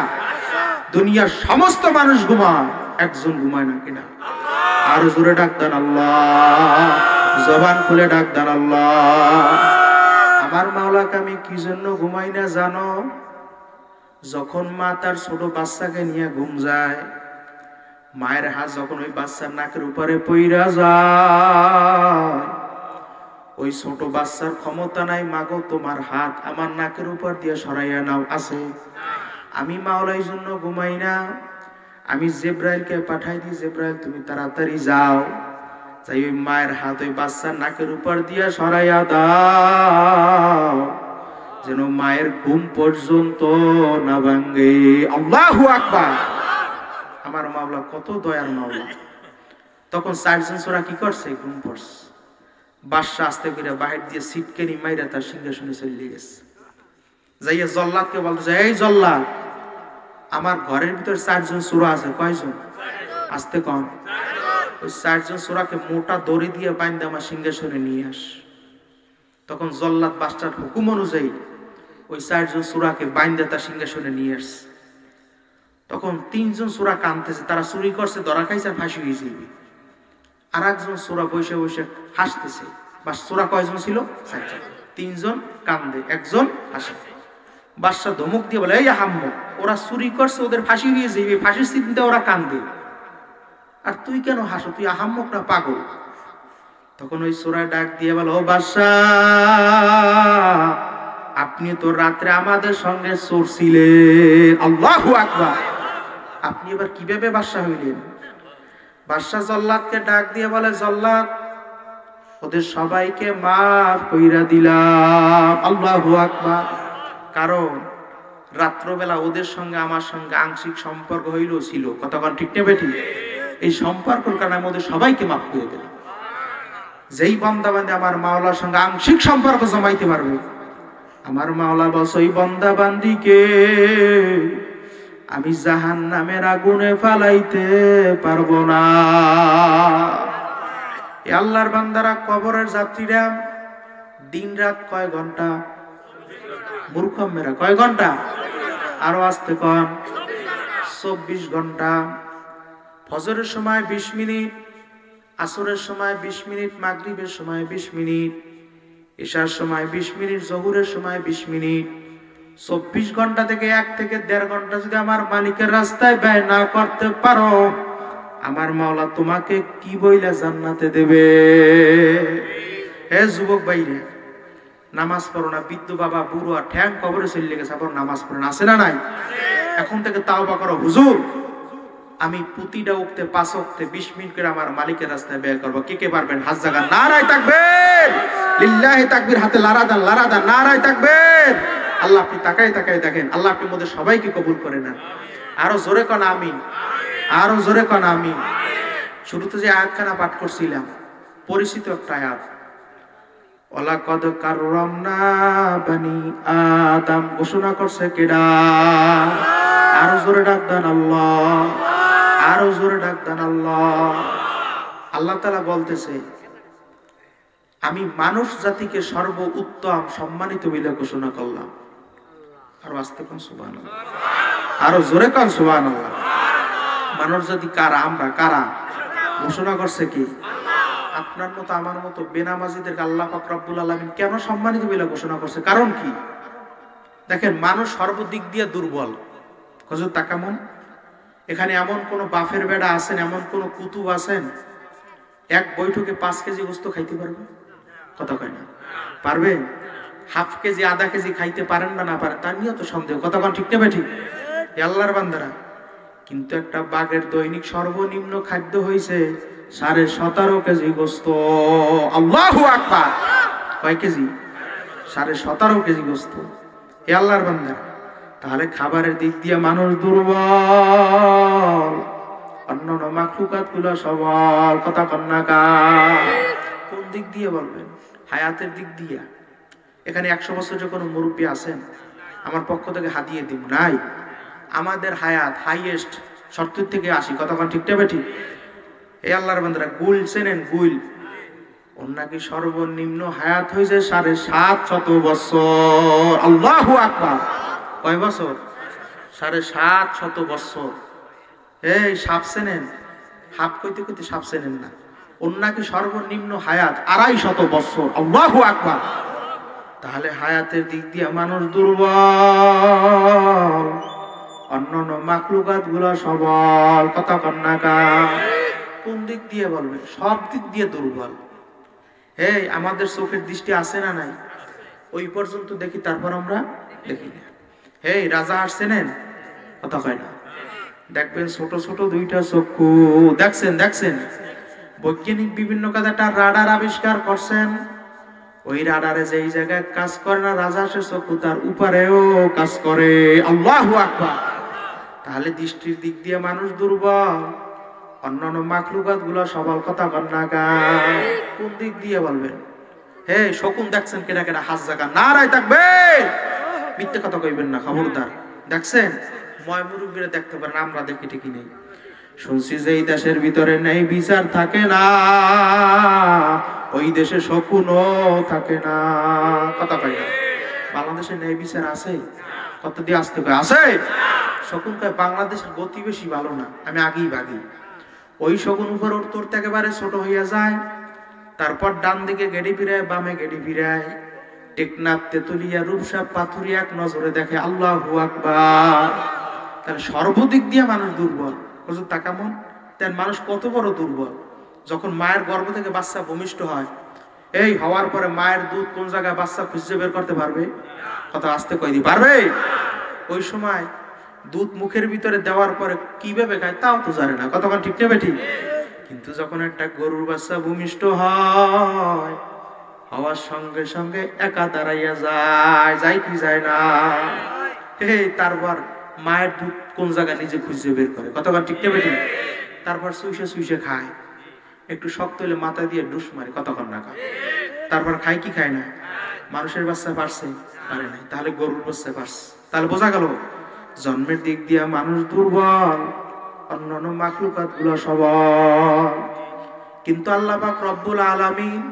দুনিয়ার সমস্ত মানুষ ঘুমায়, একজন ঘুমায় না, কেডা? আরো জোরে ডাক দেন আল্লাহ, জবান খুলে ডাক দেন আল্লাহ। আমার মাওলাকে আমি কি জন্য ঘুমাই না জানো? যখন মা তার ছোট বাচ্চাকে নিয়ে ঘুম যায়, মায়ের হাত যখন ওই বাচ্চার নাকের উপরে পইরা যায়, ওই ছোট বাচ্চার ক্ষমতা নাই, মাগো তোমার হাত আমার নাকের উপর দিয়ে সরাইয়া নাও, আছে? আমি মাওলাই জন্য ঘুমাই না, আমি জিবরাইলকে পাঠাই দিই, জিবরাইল তুমি তাড়াতাড়ি যাও, যাই ওই মায়ের হাত ওই বাচ্চার নাকের উপর দিয়ে সরাইয়া দাও, যেন মায়ের ঘুম পর্যন্ত না ভাঙে। আল্লাহু আকবার। আমার মাওলা কত দয়ার মাওলা। তখন 4 জন সূরা কি করছে? ঘুম পড়ছে। বাদশা আস্তে করে বাহির দিয়ে সিটকেনি মাইরা তার সিংহাসনে চলে গেছে। যাইয়া জল্লাদকে বলতেছে, এই জল্লাদ, আমার ঘরের ভিতর 4 জন সূরা আছে। কয়জন? আস্তে কম। ওই 4 জন সূরাকে মোটা দড়ি দিয়ে বাইন্ধে আমার সিংহাসনে নিয়ে আস। তখন জল্লাদ বাদশার হুকুম অনুযায়ী ওই 4 জন সূরাকে বাইন্ধে তার সিংহাসনে নিয়ে আসছে। তখন 3 জন সূরা কাঁদতেছে, তারা চুরি করছে, ধরা খাইছে, আর ফাঁসি হয়ে যাবে। আর একজন সূরা বসে বসে হাসতেছে। বাস সূরা কয়জন ছিল? 4 জন। 3 জন কান্দে, একজন হাসে। বাদশা ধমক দিয়ে বলে, এই আহাম্মক, ওরা চুরি করছে, ওদের ফাঁসি হয়ে যাবে, ফাঁসির চিন্তা ওরা কান্দে, আর তুই কেন হাসো? তুই আহাম্মক না পাগল? তখন ওই সূরা ডাক দিয়ে বলে, ও বাদশা, আপনি তো রাত্রে আমাদের সঙ্গে চোর ছিলেন। আল্লাহু আকবার। আপনি এবার কিভাবে বাদশা হইলেন? বাদশা জল্লাদকে ডাক দিয়ে বলে, জল্লাদ, ওদের সবাইকে মাফ কইরা দিলাম। আল্লাহু আকবার। কারণ রাত্রবেলা ওদের সঙ্গে আমার সঙ্গে আংশিক সম্পর্ক হইল ছিল, কতক্ষণ ঠিক নেবে ঠিক? এই সম্পর্কের কারণে আমি ওদের সবাইকে মাফ করে দিলাম। যেই বান্দা বান্দে আমার মাওলার সঙ্গে আংশিক সম্পর্ক জমাইতে পারবে, আমার মাওলা বলছে ওই বান্দা বান্দিকে আমি জাহান্নামের আগুনে ফালাইতে পারবো না। এ আল্লাহর বান্দারা, কবরের যাত্রীরা দিন রাত কয় ঘন্টা? মূর্খম মেরা, কয় ঘন্টা? আরো আসতে কন, 24 ঘন্টা। ফজরের সময় 20 মিনিট, আসরের সময় 20 মিনিট, মাগরিবের সময় 20 মিনিট, ইশার সময় 20 মিনিট, জোহরের সময় 20 মিনিট। 24 ঘন্টা থেকে 1 থেকে 1.5 ঘন্টা যদি আমার মালিকের রাস্তায় ব্যয় না করতে পারো, আমার মাওলা তোমাকে কি বইলা জান্নাতে দেবে? হে যুবক ভাইরে, নামাজ পড়ো না, বৃদ্ধ বাবা বুড়ো আর ঠ্যাং কবরে চলে গেছে, আবার নামাজ পড়ো না, আছে না নাই? এখন থেকে তাওবা করো, হুজুর আমি প্রতিটা উঠতে 5 ওয়াক্তে 20 মিনিট করে আমার মালিকের রাস্তায় ব্যয় করবো। কে কে পারবেন? হাত জাগান। নারায়ে তাকবীর, লিল্লাহি তাকবীর, হাতে লারা দেন, লারা দেন, নারায়ে তাকবীর। আল্লাহ আপনি তাকাই তাকাই দেখেন, আল্লাহ আপনি আমাদের সবাইকে কবুল করে নেন। আরো জোরে কোন আমিন, আরো জোরে কোন আমিন। শুরুতে যে আয়াতখানা পাঠ করছিলাম, পরিচিত একটা আয়াত, ওয়ালাকাদ কাররামনা বানি আদম, ঘোষণা করছে কেডা? আরো জোরে ডাক দেন আল্লাহ, আরো জোরে ডাক দেন আল্লাহ। আল্লাহ তাআলা বলতেছে, আমি মানুষ জাতিকে সর্ব উত্তম সম্মানিত বলে ঘোষণা করলাম। আরো আস্তে কোন সুবহানাল্লাহ, আরো জোরে কোন সুবহানাল্লাহ। মানুষ জাতি কারা? আমরা কারা? ঘোষণা করছে কি? আপনার মতো আমার মতো বেনামাজিদেরকে আল্লাহ পাক রব্বুল আলামিন কেন সম্মানিত বলে ঘোষণা করছে? কারণ কি? দেখেন, মানুষ সর্বদিক দিয়ে দুর্বল। হুজুর তাকামন, এখানে এমন কোন বাফের বেড়া আছেন, এমন কোন কুতুব আছেন এক বৈঠকে 5 কেজি গোস্ত খাইতে পারবে? কথা কয় না, পারবে? হাফ কেজি আধা কেজি খাইতে পারেন বা না পারেন তার নিয়ে তো সন্দেহ, কথা কন ঠিক নেবে ঠিক? আল্লাহর বান্দারা, কিন্তু একটা বাঘের দৈনিক সর্বনিম্ন খাদ্য হইছে 17.5 কেজি গোস্ত। আল্লাহু আকবার। কয় কেজি? 17.5 কেজি গোস্ত। এ আল্লাহর বান্দারা, তাহলে খাবারের দিক দিয়ে মানুষ দুর্বল, অন্যান্য মাখলুকাত গুলো সবল, কথা কন্যা কা? কোন দিক দিয়ে বলবেন? হায়াতের দিক দিয়ে। এখানে 100 বছর যে কোনো মুরব্বী আছেন আমার পক্ষ থেকে হাতিয়ে দিব? নাই। আমাদের হায়াত হাইয়েস্ট 70 থেকে 80, কতক্ষণ ঠিক না বেঠি? এই আল্লাহর বান্দারা গুল চেনেন? গুল ওর নাকি সর্বনিম্ন হায়াত হয়েছে 750 বছর। আল্লাহু আকবার। কয় বছর? 750 বছর। এই সাপ চেনেন? হাপ কইতে কইতে সাপ চেনেন না। ওর নাকি সর্বনিম্ন হায়াত 250 বছর। আল্লাহু আকবার। তাহলে হায়াতের দিক দিয়ে মানুষ দুর্বল, অন্যান্য মাখলুকাত গুলো সবল। কথা কন্যাকা কোন দিক দিয়ে বলবেন? সব দিক দিয়ে দুর্বল। এই আমাদের চোখের দৃষ্টি আছে না নাই? ওই পর্যন্ত দেখি, তারপর আমরা দেখি না। এই রাজা আসছেন, কথা কয় না। দেখবেন ছোট ছোট দুইটা চক্ষু, দেখছেন? দেখছেন বৈজ্ঞানিক বিভিন্ন কাজে একটা রাডার আবিষ্কার করছেন। ওই রাডারে যেই জায়গায় কাজ করে না রাজহাঁসের চক্ষু, তার উপরেও কাজ করে। আল্লাহু আকবার। তাহলে দৃষ্টির দিক দিয়ে মানুষ দুর্বল, অন্যান্য মাখলুকাত গুলো সবল। কথা কন্যাকা কোন দিক দিয়ে বলবেন? হে শকুন দেখছেন? কেনা কেনা হাত জায়গা নারায় থাকবে, মিথ্যে কথা কইবেন না, খবরদার। দেখছেন? ময় মুরব্বীরা দেখতে পারেন, আমরা দেখি ঠিকই নেই। শুনছি যে এই দেশের ভিতরে নেই বিচার থাকে না, ওই দেশে শকুনও থাকে না। কথা কয় না। বাংলাদেশে নেই বিচার আছে? কত দিয়ে আসতে কয় আছে? শকুন কয় বাংলাদেশের গতি বেশি ভালো না, আমি আগেই ভাগি। ওই শকুন উপর উঠতে একেবারে ছোট হইয়া যায়, তারপর ডান দিকে গেড়ি ফিরায়, বামে গেড়ি ফিরায়। টেকনাফ, তেতুলিয়া, রূপসা, পাথুরিয়া এক নজরে দেখে। আল্লাহু আকবার। তাহলে সর্বদিক দিয়ে মানুষ দুর্বল। হুজুর তা কেমন? তার মানুষ কত বড় দুর্বল। যখন মায়ের গর্ভ থেকে বাচ্চা ভূমিষ্ঠ হয়, এই হওয়ার পরে মায়ের দুধ কোন জায়গায় বাচ্চা খুঁজে বের করতে পারবে? কথা আসতে কয়দি পারবে? ওই সময় দুধ মুখের ভিতরে দেওয়ার পরে কিভাবে খায় তাও তো জানে না। কতক্ষণ ঠিক নেবে ঠিক? কিন্তু যখন একটা গরুর বাচ্চা ভূমিষ্ঠ হয়, হওয়ার সঙ্গে সঙ্গে একা দাঁড়াইয়া যায়, যায় কি যায় না? তারপর মায়ের দুধ কোন জায়গায় নিজে খুঁজে বের করে। কতক্ষণ ঠিক নেবে ঠিক? তারপর সুইসে সুইসে খায়, একটু শক্ত হলে মাথা দিয়ে ডুস মারে। কতক্ষণ না খায়? তারপর খায় কি খায় না? মানুষের বাচ্চা পারছে? পারে নাই। তাহলে গরুর বাচ্চা পারছে। তাহলে বোঝা গেল জন্মের দিক দিয়ে মানুষ দুর্বল, অন্যান্য মাখলুকাত গুলো সবল। কিন্তু আল্লাহ পাক রব্বুল আলামিন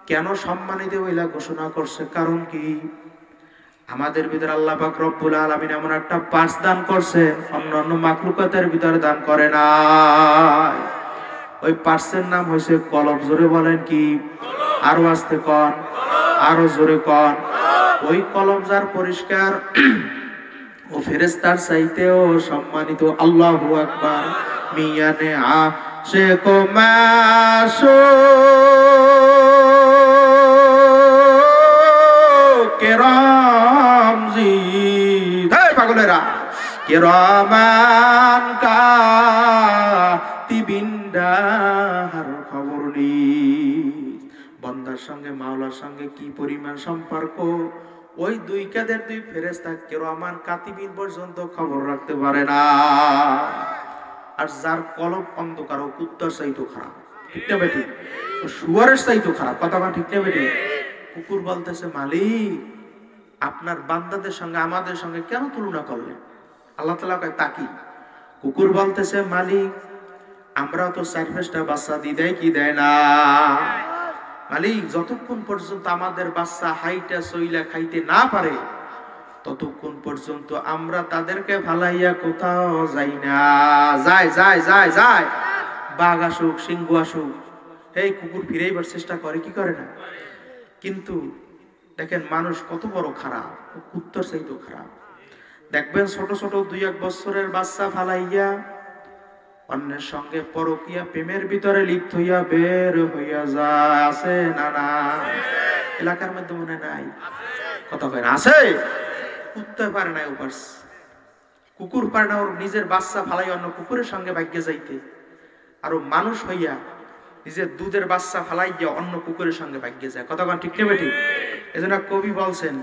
কেন সম্মানিত হইলা ঘোষণা করছে? কারণ কি? আমাদের ভিতরে আল্লাহ পাক রব্বুল আলামিন এমন একটা পার্স দান করছেন, অন্যান্য মাখলুকাতের ভিতরে দান করে না। ওই পার্সের নাম হয়েছে কলব। জোরে বলেন কি? আরো আস্তে কন, আরো জোরে কন। ওই কলব যার পরিষ্কার, ও ফেরেশতার চাইতেও সম্মানিত। আল্লাহু আকবার। মিয়ানে আশিক মাসুক কেরাম জি, এই পাগলেরা, কেরামান কাতিবিন দার খবর নেই। বান্দার সঙ্গে মাওলার সঙ্গে কি পরিমাণ সম্পর্ক, ওই দুই কাদের দুই ফেরেশতা কিরামান কাতিবিন পর্যন্ত খবর রাখতে পারে না। আর যার কলব অন্ধকার, ও কুত্তার চাইতো খারাপ। ঠিক না বেটি? ও শুয়ারের চাইতো খারাপ। কথা বলা ঠিক না বেটি? কুকুর বলতেছে, মালিক আপনার বান্দাদের সঙ্গে আমাদের সঙ্গে কেন তুলনা করলেন? আল্লাহ তাআলা কয় তাকি। কুকুর বলতেছে, মালিক আমরাও তো 4-5টা বাচ্চা দি, দেয় কি দেয় না? মালিক যতক্ষণ পর্যন্ত আমাদের বাচ্চা হাইটা সইলা খাইতে না পারে, ততক্ষণ পর্যন্ত আমরা তাদেরকে ফালাইয়া কোথাও যাই না। যায় যায় যায় যায়, বাঘ আসুক, সিংহ আসুক, এই কুকুর ফিরেইবার চেষ্টা করে কি করে না? কিন্তু দেখেন মানুষ কত বড় খারাপ, কুত্তার চাইতো খারাপ। দেখবেন ছোট ছোট 2-1 বছরের বাচ্চা ফালাইয়া অন্যের সঙ্গে পরকীয়া প্রেমের ভিতরে লিপ্ত হইয়া বের হইয়া যায়। আছে না? না এলাকার মধ্যে মনে নাই? কথা কয় না? আছে। কুত্তা পারে না, কুকুর পারে না ওর নিজের বাচ্চা ফালাই অন্য কুকুরের সঙ্গে ভাগ্যে যাইতে। আর ও মানুষ হইয়া নিজের দুধের বাচ্চা ফালাইয়া অন্য কুকুরের সঙ্গে ভাগ্যে যায়। কথা ঠিক নেবে ঠিক? এজন্য কবি বলছেন,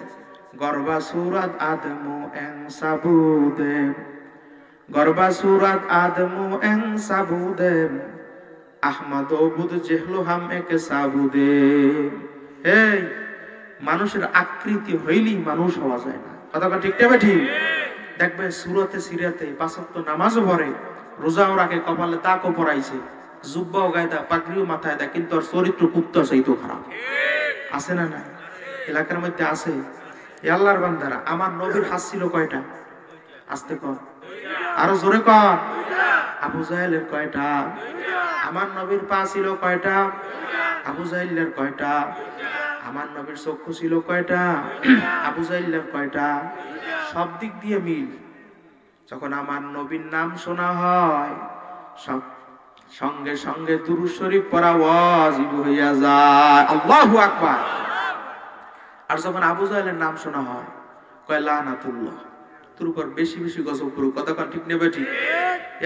গর্বা সুরাত আদমু এং সাবুদে, গর্বা সুরাত আদমু এং সাবুদে, আহমদ বুদ জেহলু হাম এক সাবুদে। এই মানুষের আকৃতি হইলেই মানুষ হওয়া যায় না। কথা ঠিক নেবে ঠিক? দেখবে সুরতে সিরাতে পাঁচ ওয়াক্ত নামাজও পড়ে, রোজাও রাখে, কপালে তাকও পরাইছে, জুব্বাও গায়ে দেয়, পাগড়িও মাথায় দেয়, কিন্তু ওর চরিত্র কুত্তা চাইতো খারাপ। আছে না না? এলাকার মধ্যে আছে। আল্লাহর বান্দারা, আমার নবীর হাত ছিল কয়টা? আস্তে কর, আরো জোরে কর। আবু জাহেলের কয়টা? আমার নবীর পা ছিল কয়টা? আবু জাহেলের কয়টা? আমার নবীর চক্ষু ছিল কয়টা? আবু জাহেলের কয়টা? সব দিক দিয়ে মিল। যখন আমার নবীর নাম শোনা হয়, সব সঙ্গে সঙ্গে দুরূদ শরীফ পড়া ওয়াজিব হইয়া যায়। আল্লাহু আকবার। আর যখন আবু জাহেলের নাম শোনা হয়, কয় লানাতুল্লাহ, তোর উপর বেশি বেশি গজব করুক। কথা কোন ঠিক নেবে? ঠিক।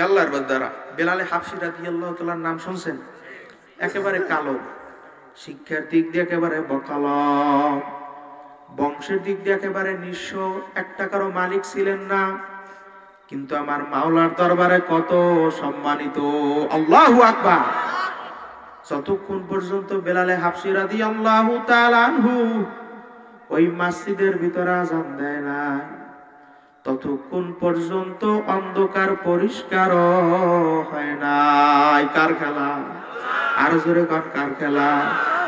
আল্লাহর বান্দারা, বেলালে হাবশী রাদিয়াল্লাহু তাআলার নাম শুনছেন? একেবারে কালো, শিক্ষার দিক দিয়ে একেবারে বকালম, বংশের দিক দিয়ে একেবারে নিঃস্ব, এক টাকারও মালিক ছিলেন না, কিন্তু আমার মাওলার দরবারে কত সম্মানিত। আল্লাহু আকবার। যতক্ষণ পর্যন্ত বেলালে হাবশী রাদিয়াল্লাহু তাআলা আনহু ওই মসজিদের ভিতরে আযান দেয় না, ততক্ষণ পর্যন্ত অন্ধকার পরিষ্কার হয় না। কার খেলা? আর জোরে কর, কার খেলা?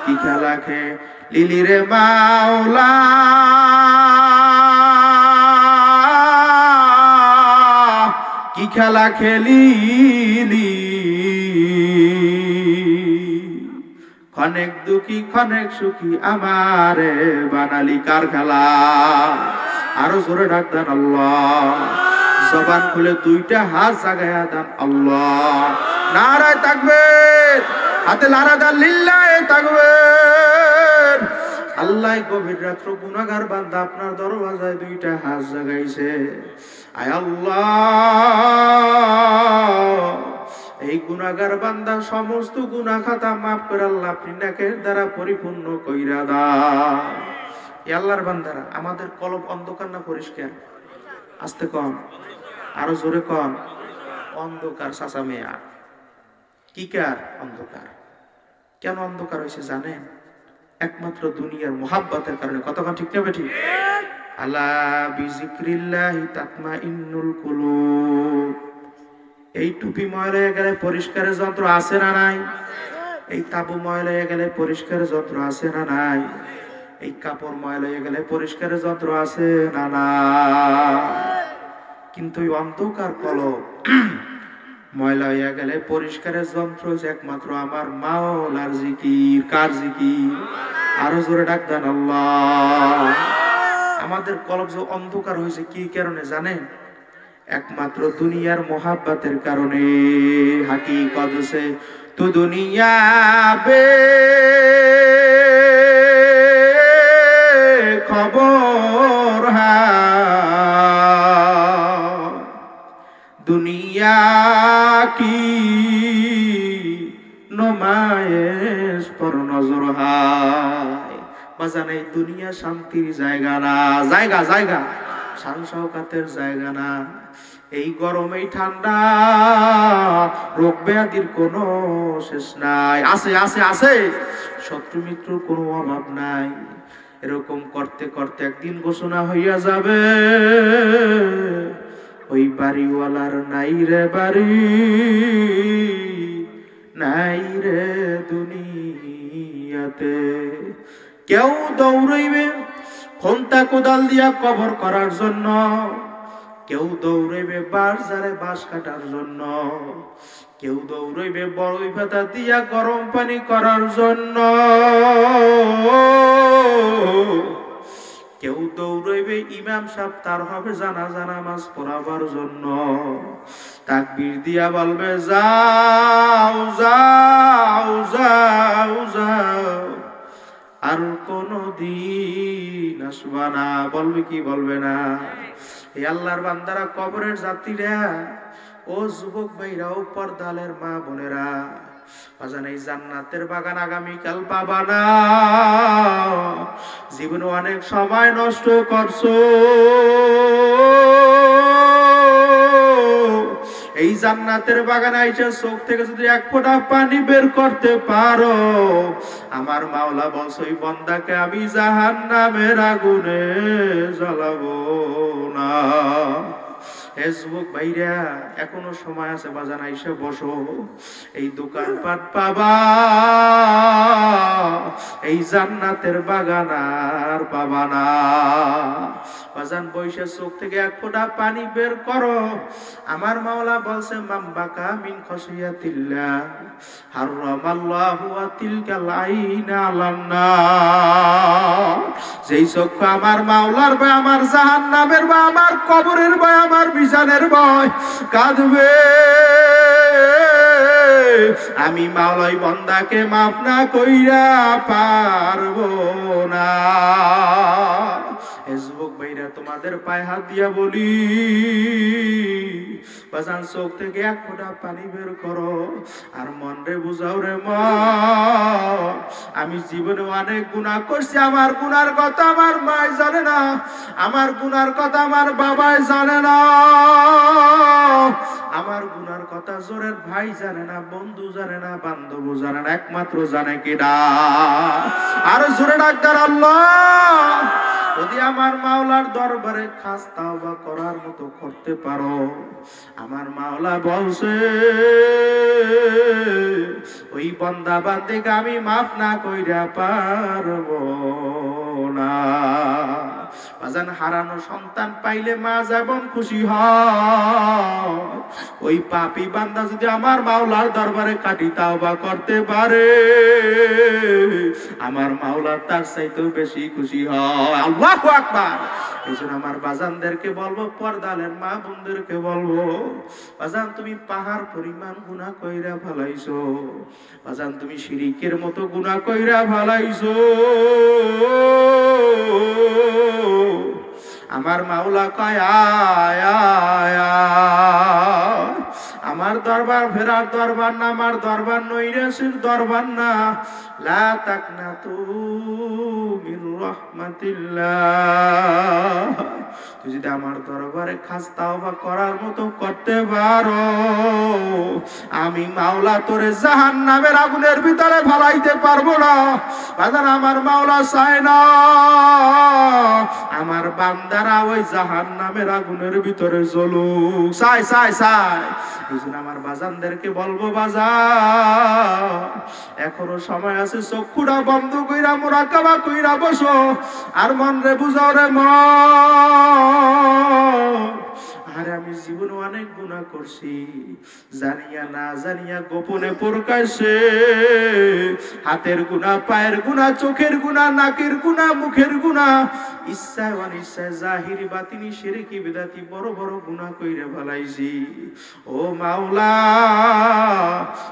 কি খেলা লিলি রে মাওলা, কি খেলা খেলিলি, ক্ষণেক দুঃখী ক্ষণেক সুখী আমারে বানালি। কার খেলা? আরো জোরে ডাক দেন আল্লাহ। জবান খুলে দুইটা হাত জাগায়া দেন আল্লাহ। নারায়ে তাকবীর, হাতে নারা দেন লিল্লাহি তাকবীর। আল্লাহ গভীর রাত্র গুনাহগার বান্দা আপনার দরওয়াজায় দুইটা হাত জাগাইছে। আয় আল্লাহ, এই গুনাহগার বান্দা সমস্ত গুনাহ খাতা মাফ করে আল্লাহ আপনি নেকের দ্বারা পরিপূর্ণ কইরা দাও। আল্লাহর বান্দারা, আমাদের কলব অন্ধকার না পরিষ্কার? আস্তে কন, আরো জোরে কন। অন্ধকার চাচা মেয়া। কি কার অন্ধকার? কেন অন্ধকার হয়েছে জানেন? একমাত্র দুনিয়ার মোহাব্বতের কারণে। কতক্ষণ ঠিক নেবে? ঠিক। আলা বিজিক্রিল্লাহি তাতমাইন্নুল কুলুব। এই টুপি ময়লা হয়ে গেলে পরিষ্কারের যন্ত্র আছে না নাই? এই তাবু ময়লা হয়ে গেলে পরিষ্কারের যন্ত্র আছে না নাই? এই কাপড় ময়লা হয়ে গেলে পরিষ্কারের যন্ত্র আছে না না? কিন্তু এই অন্ধকার কলব ময়লা হয়ে গেলে পরিষ্কারের যন্ত্র একমাত্র আমার মাওলার জিকির। কার জিকির? আরো জোরে ডাক দেন আল্লাহ। আমাদের কলব যে অন্ধকার হয়েছে কি কারণে জানেন? একমাত্র দুনিয়ার মোহাব্বতের কারণে। হাকিকত সে তু দুনিয়া বে খবর হ্যায়, দুনিয়া কি নমায়েশ পর নজর হায়। বাজান, এই দুনিয়া শান্তির জায়গা না, জায়গা জায়গা শান শওকাতের জায়গা না। এই গরম, এই ঠান্ডা, রোগ ব্যাধির কোনো শেষ নাই। আছে আছে আছে, শত্রু মিত্রর কোনো অভাব নাই। এরকম করতে করতে একদিন ঘোষণা হইয়া যাবে, ওই বাড়িওয়ালার নাই রে বাড়ি, নাই রে দুনিয়াতে। কেউ দৌড়াইবে খন্তা কোদাল দিয়া কবর করার জন্য, কেউ দৌড়াইবে বাজারে বাঁশ কাটার জন্য, কেউ দৌড়াইবে বড়ই পাতা দিয়া গরম পানি করার জন্য, কেউ দৌড়াইবে ইমাম সাহেব তার হবে জানাজা নামাজ পড়াবার জন্য। তাকবীর দিয়া বলবে যাও যাও যাও যাও, আর কোনো দিন আসবা না। বলবে কি বলবে না? এই আল্লাহর বান্দারা, কবরের যাত্রীরা, ও যুবক ভাইরা, ও পর্দালের মা বোনেরা, বাজান এই জান্নাতের বাগান আগামীকাল পাবা না। জীবনে অনেক সময় নষ্ট করছো, এই জান্নাতের বাগানে আইসা চোখ থেকে যদি এক ফোঁটা পানি বের করতে পারো, আমার মাওলা বলছে ওই বান্দাকে আমি জাহান্নামের আগুনে জ্বালাবো না। হে যুবক ভাইরা, এখনো সময় আছে, বাজান আইসা বসো। এই দোকানপাট পাবা, এই জান্নাতের বাগান আর পাবা না। বাজান বৈশা চোখ থেকে এক ফোঁটা পানি বের করো। আমার মাওলা বলছে, মামবাকা মিন খসিয়াতিল্লাহ হারামাল্লাহু তিলকাল আইনা আলান নার। যেই চক্ষু আমার মাওলার ভয়, আমার জাহান্নামের ভয়, আমার কবরের ভয়, আমার মিজানের ভয় কাঁদবে, আমি মাওলাই বান্দাকে মাফ না কইরা পারবো না। হে যুবক ভাইরা, তোমাদের পায়ে হাত দিয়া বলি, বাজান চোখ থেকে এক ফোঁটা পানি বের করো আর মন রে বুঝাও রে মন, আমি জীবনে অনেক গুনাহ করছি। আমার গুনার কথা আমার মাই জানে না, আমার গুনার কথা আমার বাবাই জানে না, আমার গুনার কথা জোরের ভাই জানে না, বন্ধু জানে না, বান্ধব জানে না, একমাত্র জানে কিনা? আর জোরে ডাক্তার আল্লাহ। যদি আমার মাওলার দরবারে খাস তাওবা করার মতো করতে পারো, আমার মাওলা বলছে ওই বান্দা বান্দিকে আমি মাফ না কইরা পারবো না। বাজান হারানো সন্তান পাইলে মা যেমন খুশি হয়, ওই পাপী বান্দা যদি আমার মাওলার দরবারে কাটি তাওবা করতে পারে, আমার মাওলা তার চাইতেও বেশি খুশি হয়। আল্লাহু আকবার। এইজন্য আমার বাজানদেরকে বলবো, পর্দালের মা বোনদেরকে বলবো, বাজান তুমি পাহাড় পরিমাণ গুনাহ কইরা ফেলাইছো, বাজান তুমি শিরিকের মতো গুনাহ কইরা ফেলাইছো। আমার মাওলা কয় আয় আয় আয়। আমার দরবার ফেরার দরবার না, আমার দরবার নৈরাশির দরবার না। লা তাকনাতু মির রাহমাতিল্লাহ। তুই যদি আমার দরবারে খাস তাওবা করার মতো করতে পারো, আমি মাওলা তোরে জাহান্নামের আগুনের ভিতরে ফেলাইতে পারবো না। বাজার আমার মাওলা চায় না আমার বান্দারা ওই জাহান্নামের আগুনের ভিতরে জ্বলুক, চাই চাই চাই। এইজন্য আমার বাজানদেরকে বলবো, বাজান এখনো সময় আছে, চক্ষুটা বন্ধ কইরা মুরাকাবা কইরা বসো আর মন রে বুঝাও রে মন। আরে আমি জীবনে অনেক গুনাহ করছি, জানিয়া না জানিয়া, গোপনে প্রকাশ্যে, হাতের গুনাহ, পায়ের গুনাহ, চোখের গুনাহ, নাকের গুনাহ, মুখের গুনাহ, ইচ্ছায় অনিচ্ছায়, জাহিরি বাতিনি, শিরকি বিদাতি বড় বড় গুনাহ কইরা ফেলাইছি। ও মাওলা,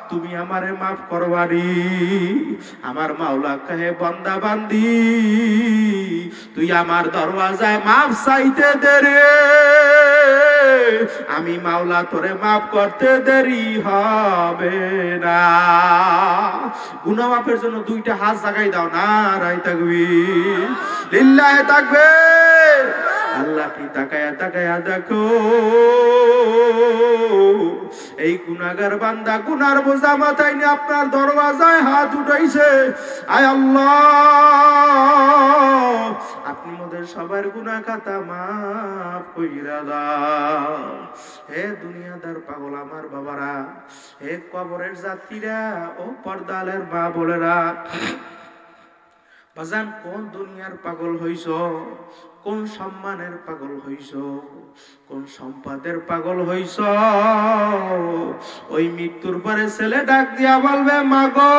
তুমি আমারে মাফ করবানি। আমার মাওলা কহে, বান্দা বান্দি তুই আমার দরওয়াজায় মাফ চাইতে দে রে, আমি মাওলা তোরে মাফ করতে দেরি হবে না। গুনাহ মাফের জন্য দুইটা হাত জাগাই দাও, নারায়ে তাকবীর, লিল্লাহি তাকবীর। আল্লাহ কি তাকায়া তাকায়া দেখো, এই গুনাহগার বান্দা গুনার বোঝা মাথায় নিয়ে আপনার দরওয়াজায় হাত উঠাইছে। আয় আল্লাহ, আপনি মোদের সবার গুনাহ খাতা মাফ কইরা দাও। হে দুনিয়াদার পাগল আমার বাবারা, হে কবরের যাত্রীরা, ও পর্দালের মা বোনেরা, বাজান কোন দুনিয়ার পাগল হইছ, কোন সম্মানের পাগল হইছ, কোন সম্পদের পাগল হইছ? ওই মৃত্যুর পরে ছেলে ডাক দিয়া বলবে, মাগো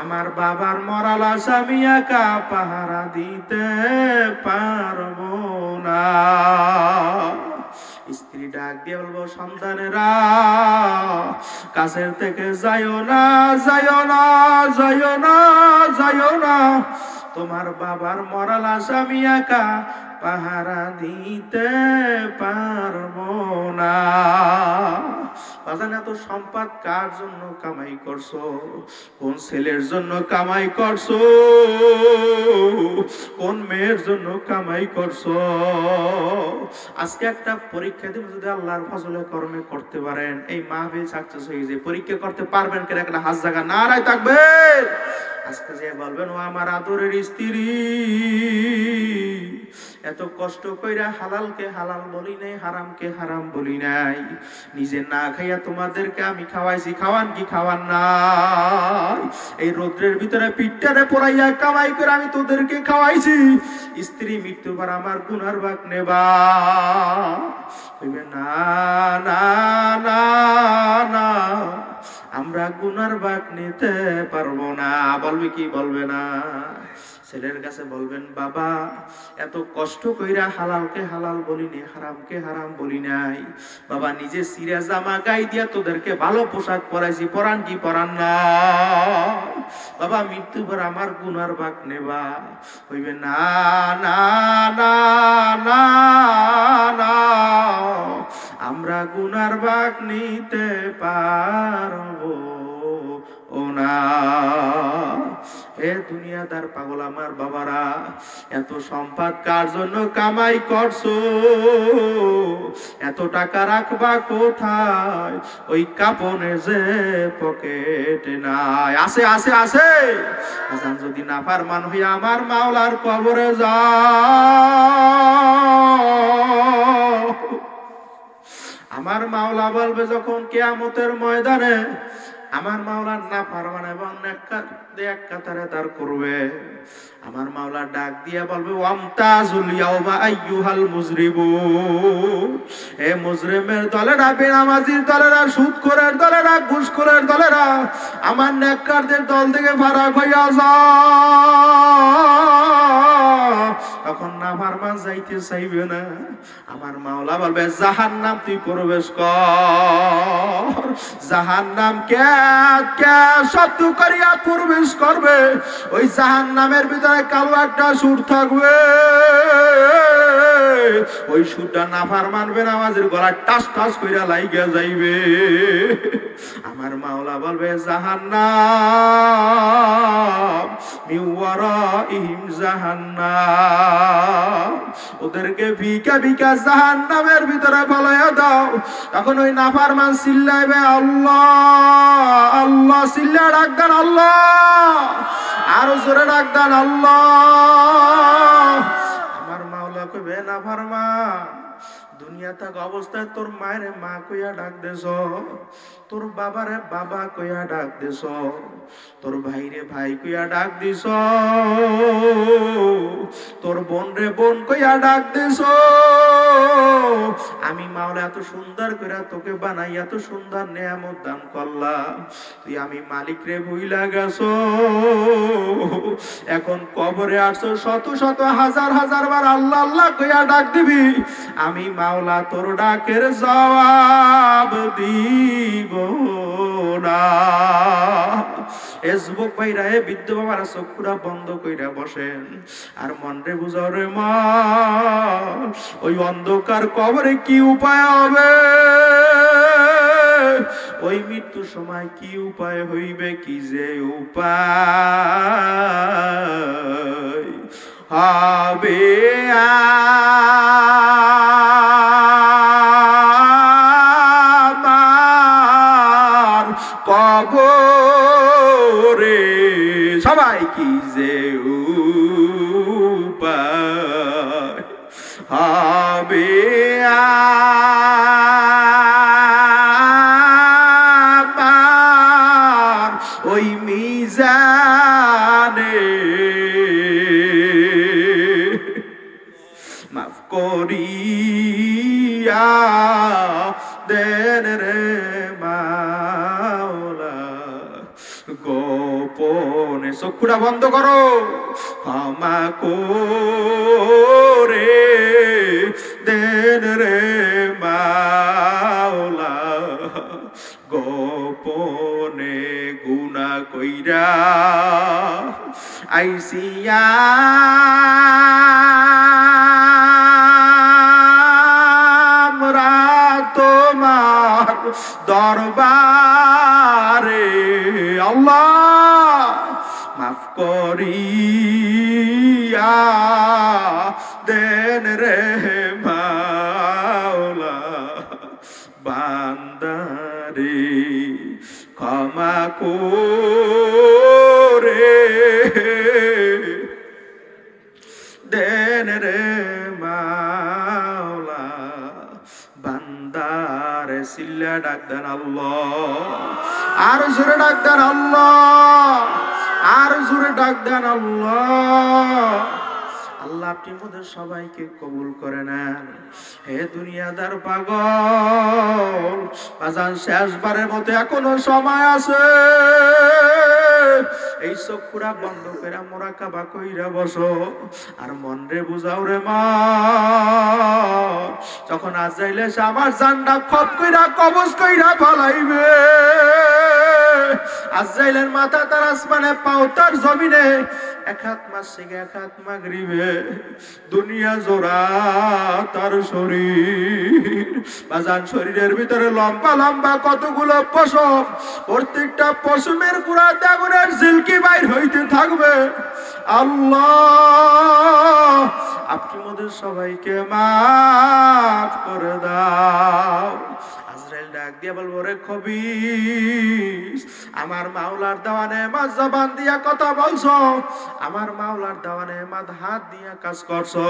আমার বাবার মরা লাশ আমি একা পাহারা দিতে পারবো না। স্ত্রী ডাক দিয়ে বলবো, সন্তানেরা কাছের থেকে যাইও না, যাইও না, যাইও না, যাইও না, তোমার বাবার মরা লাশ আমি একা পাহারা দিতে পারবো না। বাজান এত সম্পদ কার জন্য কামাই করছো? কোন ছেলের জন্য কামাই করছো? কোন মেয়ের জন্য কামাই করছো? আজকে একটা পরীক্ষা দিব, যদি আল্লাহর ফজলে কর্মে করতে পারেন, এই মাহফিল সাকসেস হয়ে যায়। পরীক্ষা করতে পারবেন কিনা একটা হাত জায়গা নারায় থাকবেন। আজকে যে বলবেন, ও আমার আদরের স্ত্রী, এত কষ্ট কইরা হালালকে হালাল বলি নাই, হারামকে হারাম বলি নাই। নিজে না খাইয়া তোমাদেরকে আমি খাওয়াইছি, খাওয়ান কি খাওয়ান না? এই রোদ্রের ভিতরে পিঠটারে পড়াইয়া কামাই করে আমি তোদেরকে খাওয়াইছি। স্ত্রী মৃত্যুর পর আমার গুনার ভাগ নেবা? না না না না, আমরা গুনার ভাগ নিতে পারবো না। বলবে কি বলবে না? ছেলের কাছে বলবেন, বাবা এত কষ্ট কইরা হালালকে হালাল বলি নাই, হারামকে হারাম বলি নাই। বাবা নিজে সিরা জামা গায়ে দিয়া তোদেরকে ভালো পোশাক পরাইছি, পরান কি পরান না? বাবা মৃত্যু পর আমার গুনার ভাগ নেবা? হইবে না না না না না, আমরা গুনার ভাগ নিতে পারবো না। এ দুনিয়াদার পাগল আমার বাবারা, এত সম্পদ কার জন্য কামাই করছো? এত টাকা রাখবা কোথায়? ওই কাপনে যে পকেটে নাই। আছে আছে আছে। আজান যদি না ফারমান হইয়া আমার মাওলার কবরে যাও, আমার মাওলা বলবে যখন কিয়ামতের ময়দানে আমার মাওলার না ফারমান এবং নেককার এক কাতারে দাঁড় করবে, আমার মাওলা ডাক দিয়ে বলবে, ওয়ামতাজুল ইয়াওমা আইয়ুহাল মুজরিমুন। এ মুজরিমের দলেরা, বেনামাজির দলেরা, সুদখোরের দলেরা, ঘুষখোরের দলেরা, আমার নেককারদের দল থেকে ফারাক হইয়া যাও। তখন না ফারমান যাইতে চাইবে না। আমার মাওলা বলবে, জাহান্নাম তুই প্রবেশ কর। জাহান্নাম কে কে শব্দ করিয়া প্রবেশ করবে? ওই জাহান্নামের ভিতরে কালো একটা সুর থাকবে। ওই সুরটা নাফারমান বেনামাজির গলায় টাস টাস কইরা লাইগা যাইবে। আমার মাওলা বলবে, জাহান্নাম মিন ওয়ারাইহিম জাহান্নাম, ওদেরকে ভিকা ভিকা জাহান্নামের ভিতরে ফলাইয়া দাও। তখন ওই নাফারমান চিল্লাইবে, আল্লাহ আল্লাহ, চিল্লা ডাক দেন আল্লাহ, আরো জোরে ডাক দেন আল্লাহ। আমার মাওলা কইবে, নাফারমান দুনিয়া থাকা অবস্থায় তোর মায়ের মা কইয়া ডাক দেছ, তোর বাবারে বাবা কইয়া ডাক দেছ, তোর ভাইরে ভাই কইয়া ডাক দিছ, তোর বোন রে বোন কইয়া ডাক দিছ। আমি মাওলা এত সুন্দর করে তোকে বানাই, এত সুন্দর নেয়ামত দান করলাম, তুই আমি মালিক রে ভুইলা গেছ। এখন কবরে আসছো, শত শত হাজার হাজার বার আল্লাহ আল্লাহ কইয়া ডাক দিবি, আমি মাওলা তোর ডাকের জবাব দিব না। এ যুবক ভাইরা, এ বৃদ্ধ বাবারা, চক্ষুরা বন্ধ কইরা বসেন আর মন রে বুঝাও রে মা, ওই অন্ধকার কবরে কি উপায় হবে? ওই মৃত্যুর সময় কি উপায় হইবে? কি যে উপায় হবে আমার কবরে, সবাই কি যে উপায় হবে আমার ওই মিজানে। মাফ করিয়া দেন রে মাওলা, গোপনে চক্ষুটা বন্ধ করো, ক্ষমা করে দেন রে মাওলা, গোপনে গুনাহ কইরা আইসিয়া তোমার দরবারে। আল্লাহ মাফ করিয়া দেন রে মাওলা, বান্দারে ক্ষমা করে দেন রে চিল্লা ডাক দেন আল্লাহ, আর জোরে ডাক দেন আল্লাহ, আর জোরে ডাক দেন আল্লাহ। আল্লাহ আপনি মোদের সবাইকে কবুল করে নেন। হে দুনিয়াদার পাগল, বাজান শেষবারের মতো এখনো সময় আছে। এই চোখ পুরা বন্ধ করে মোরাকাবা কইরা বসো, আর মন রে বুঝাও রে মা, যখন আজাইলে আমার জানটা খপ কইরা কবজ কইরা ফলাইবে, আজাইলের মাথা তার আসমানে, পাও তার জমিনে, এক হাত মাসিকে এক হাত মাগরিবে, দুনিয়া জোড়া তার শরীর। বাজান শরীরের ভিতরে লম্বা লম্বা কতগুলো পশম, প্রত্যেকটা পশমের গুড়া আগুনের ঝিলকি বাইর হইতে থাকবে। আল্লাহ আপনি মোদের সবাইকে মাফ করে দাও। আজরাইল ডাক দিয়ে বলবো, রে খবিস, আমার মাওলার দেওয়া নেমাত জবান দিয়া কথা বলছো, আমার মাওলার দেওয়া নেমাত হাত দিয়া কাজ করছো,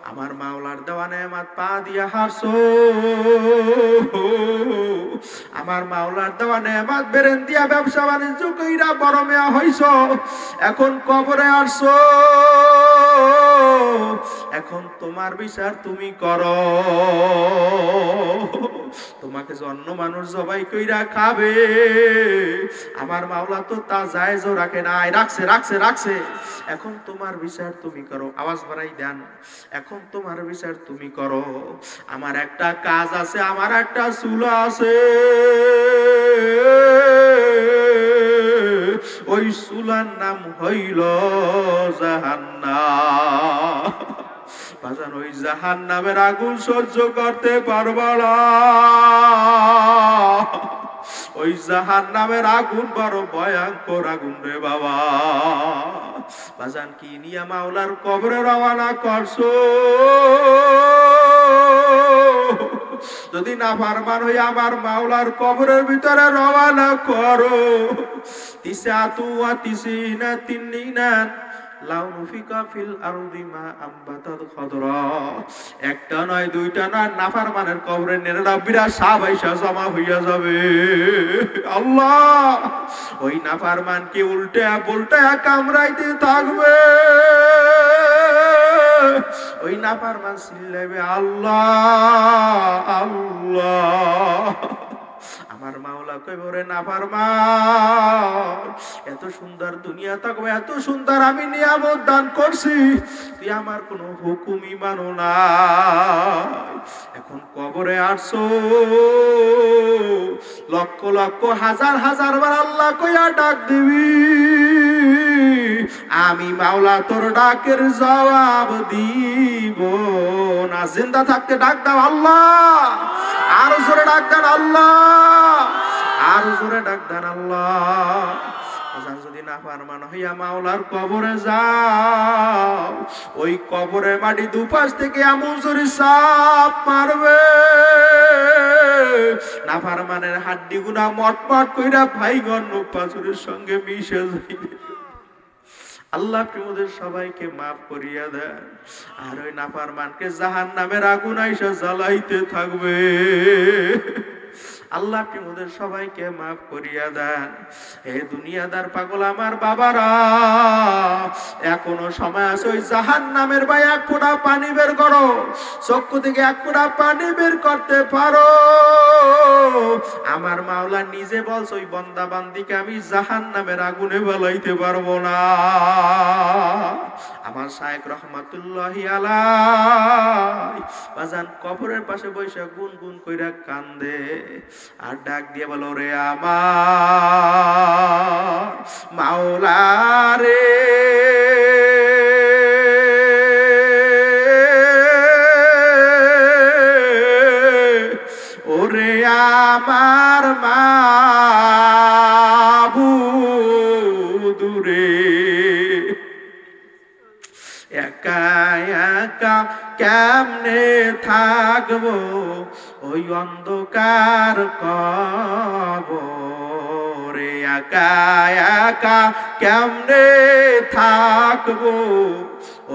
আমার মাওলার দেওয়া নেমাত পা দিয়া হারছো, আমার মাওলার দেওয়া নেমাত বেরেন দিয়া ব্যবসা বাণিজ্য কইরা বড় মেয়া হইছো, এখন কবরে আসছো, এখন তোমার বিচার তুমি করো। তোমাকে যে অন্য মানুষ জবাই কইরা খাবে, আমার মাওলা তো তা জায়েজও রাখে নাই, রাখছে রাখছে রাখছে, এখন তোমার বিচার তুমি করো। আওয়াজ বাড়াই দেন, এখন তোমার বিচার তুমি করো। আমার একটা কাজ আছে, আমার একটা চুলা আছে, ওই চুলার নাম হইল জাহান্নাম। বাজান ওই জাহান্নামের আগুন সহ্য করতে পারবা না, ওই জাহান্নামের আগুন বড় ভয়ঙ্কর আগুন রে বাবা। বাজান কি নিয়া মাওলার কবরে রওনা করছো? যদি না ফারমান হই আমার মাওলার কবরের ভিতরে রওনা করো, তিসা আতু ওয়া তিসিনা তিন্নিনান লাউনুফিকা ফিল আরদি মা আমবাতাত খাদরা, একটা নয় দুইটা নয়, নাফরমানের কবরে নেড়া বিরা সব আইসা জমা হইয়া যাবে। আল্লাহ ওই নাফরমানকে উল্টা পুল্টা কামড়াইতে থাকবে, ওই নাফরমান চিল্লাইবে আল্লাহ আল্লাহ। আমার মাওলা কইবে, ওরে নাফরমান, এত সুন্দর দুনিয়া থাকবে, এত সুন্দর আমি নিয়ামত দান করছি, তুই আমার কোনো হুকুমই মানো না, এখন কবরে আসছো, লক্ষ লক্ষ হাজার হাজার বার আল্লাহ কইয়া ডাক দিবি, আমি মাওলা তোর ডাকের জবাব দিব না। জিন্দা থাকতে ডাক দাও আল্লাহ, আর জোরে ডাক দেন আল্লাহ, আর জোরে ডাক দেন আল্লাহ। যদি না ফারমান হইয়া মাওলার কবরে যাও, ওই কবরে মাটি দুপাশ থেকে এমন জোরে চাপ মারবে, না ফারমানের হাড্ডি গুনা মটমট কইরা ভাইগণ পাথরের সঙ্গে মিশে যাইবে। আল্লাহ প্রিয়দের সবাইকে মাফ করিয়া দেন, আর ওই নাফরমানকে জাহান্নামের আগুন আইসা জ্বালাইতে থাকবে। আল্লাহ প্রিয়দের সবাইকে মাফ করিয়া দেন। হে দুনিয়াদার পাগল আমার বাবারা, এখনো সময় আছে, ওই জাহান্নামের ভাই এক ফোঁটা পানি বের করো, চক্ষু থেকে এক ফোঁটা পানি বের করতে পারো। আমার মাওলা নিজে বলছে, ওই বান্দা বান্দিকে আমি জাহান্নামের আগুনে জ্বালাইতে পারবো না। আমার শায়েখ রহমাতুল্লাহি আলাইহি বাজান কবরের পাশে বসে গুনগুন কইরা কান্দে, আর ডাক দিয়ে বলো, রে আমার মাওলা রে, ওরে আমার মাবুদ রে, একা একা কেমনে থাকবো ওই অন্ধকার কবরে, একা একা কেমনে থাকবো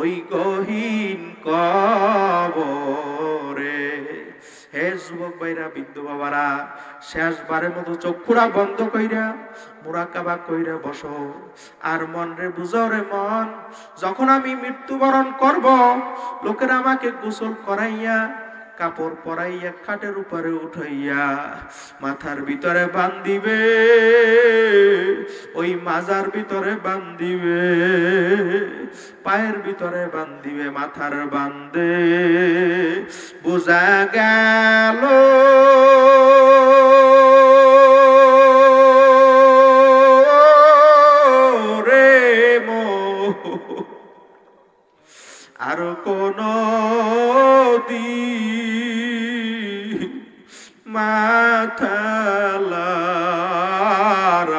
ওই গহীন কবরে। হে যুবক ভাইরা, বৃদ্ধ বাবারা, শেষবারের মতো চক্ষুরা বন্ধ কইরা মুরাকাবা কইরা বসো আর মন রে বুঝাও রে মন, যখন আমি মৃত্যুবরণ করব লোকেরা আমাকে গোসল করাইয়া কাপড় পরাইয়া খাটের উপরে উঠাইয়া মাথার ভিতরে বান্ধিবে, ওই মাজার ভিতরে বান্ধিবে, পায়ের ভিতরে বান্ধিবে, মাথার বান্ধে বোঝা গেল রে মো আর কোন দিন মাথা লড়ার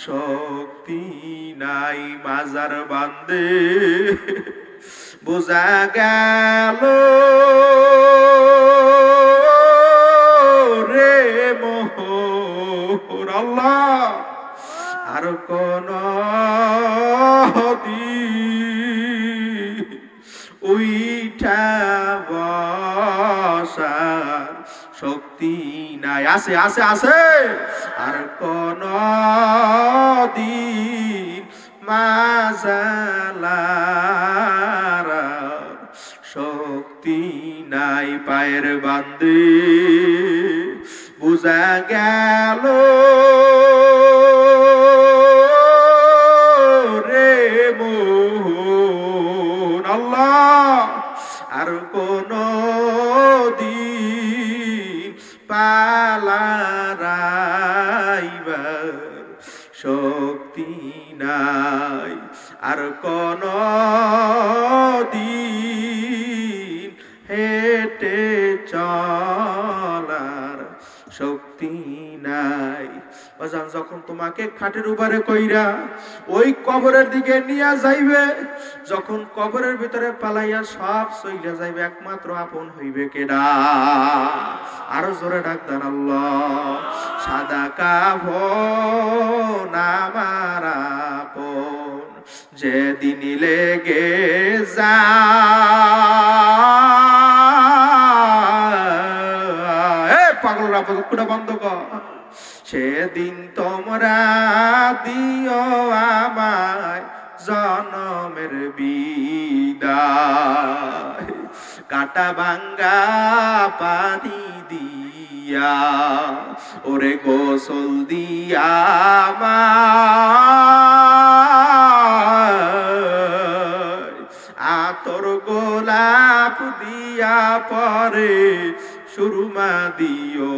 শক্তি নাই, মাজার বান্ধে বোঝা গেল রে মোহর আল্লাহ আর কোন দিন উইঠা বসার শক্তি নাই, আছে আছে আছে আর কোন দিন মাজালার শক্তি নাই, পায়ের বান্ধে বুঝা গেল রে মোহন আল্লাহ আর কোন দিন পালারাইবার শক্তি নাই, আর কোন দিন হেঁটে চলার শক্তি নাই। বাজান, যখন তোমাকে খাটের উপরে কইরা ওই কবরের দিকে নিয়ে যাইবে, যখন কবরের ভিতরে পালাইয়া সব চইলা যাইবে, একমাত্র আপন হইবে কেডা? আরো জোরে ডাক দেন আল্লাহ। সাদা কাফন আমার আপন যেদিন লেগে যায়, পাগলরা পুরো বন্ধ কর, সেদিন তোমরা দিও আমায় জনমের বিদায়, কাটা ভাঙ্গা পানি দিয়া ওরে গোসল দিয়া আতর গোলাপ দিয়া পরে সুরমা দিও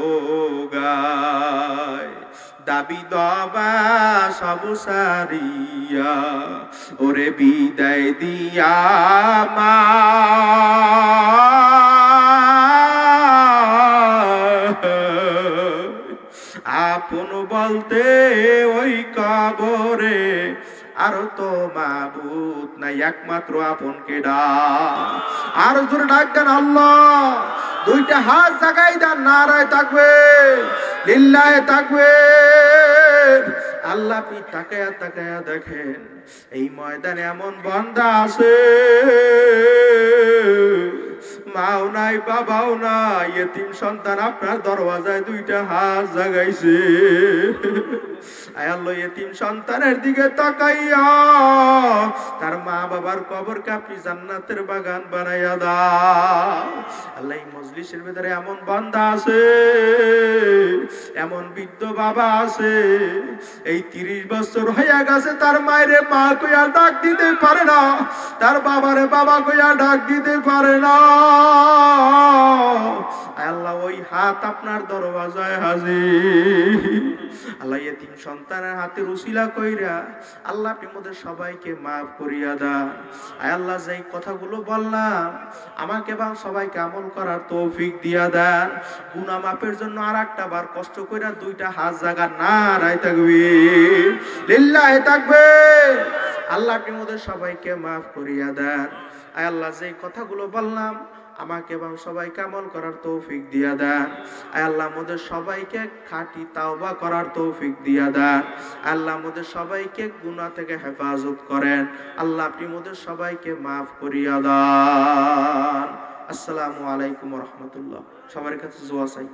গায়, দাবি দবা সব সারিয়া ওরে বিদায় দিয়া মা আপন বলতে ওই কবরে আর তো মাবুদ নাই, একমাত্র আপন কেডা? আর জোরে ডাক দেন আল্লাহ। দুইটা হাত জাগাই দেন, নারায় তাকবীর, লিল্লাহে তাকবীর। আল্লাহ আপনি তাকায়া তাকায়া দেখেন, এই ময়দানে এমন বান্দা আছে মাও নাই বাবাও নাই, এতিম সন্তান আপনার দরওয়াজায় দুইটা হাত জাগাইছে। আয় আল্লাহ, এতিম সন্তানের দিকে তাকাইয়া তার মা বাবার কবরকে আপনি জান্নাতের বাগান বানাইয়া দাও। আল্লাহ, এই মজলিসের ভিতরে এমন বান্দা আছে, এমন বৃদ্ধ বাবা আছে, এই 30 বছর হইয়া গেছে তার মায়েরে মা কইয়া ডাক দিতে পারে না, তার বাবারে বাবা কইয়া ডাক দিতে পারে না। আল্লাহ, ওই হাত আপনার দরওয়াজায় হাজির। আল্লাহ, এতিম সন্তানের হাতের উসিলা কইরা আল্লাহ আপনি আমাদের সবাইকে মাফ করিয়া দাও। আয় আল্লাহ, যেই কথাগুলো বললাম আমাকে এবং সবাইকে আমল করার তৌফিক দিয়া দেন। গুনাহ মাফের জন্য আরেকটা বার কষ্ট কইরা দুইটা হাত জাগা, নারায়ে তাকবীর, লিল্লাহে তাকবীর। আল্লাহ আপনি আমাদের সবাইকে মাফ করিয়া দেন। আয় আল্লাহ, যেই কথাগুলো বললাম আমাকে এবং সবাইকে আমল করার তৌফিক দিয়া দেন। আয় আল্লাহ, আমাদের সবাইকে খাঁটি তাওবা করার তৌফিক দিয়া দেন। আল্লাহ, আমাদের সবাইকে গুনাহ থেকে হেফাজত করেন। আল্লাহ, আপনি আমাদের সবাইকে মাফ করিয়া দেন। আসসালামু আলাইকুম ওয়া রাহমাতুল্লাহ। সবার কাছে দোয়া চাই।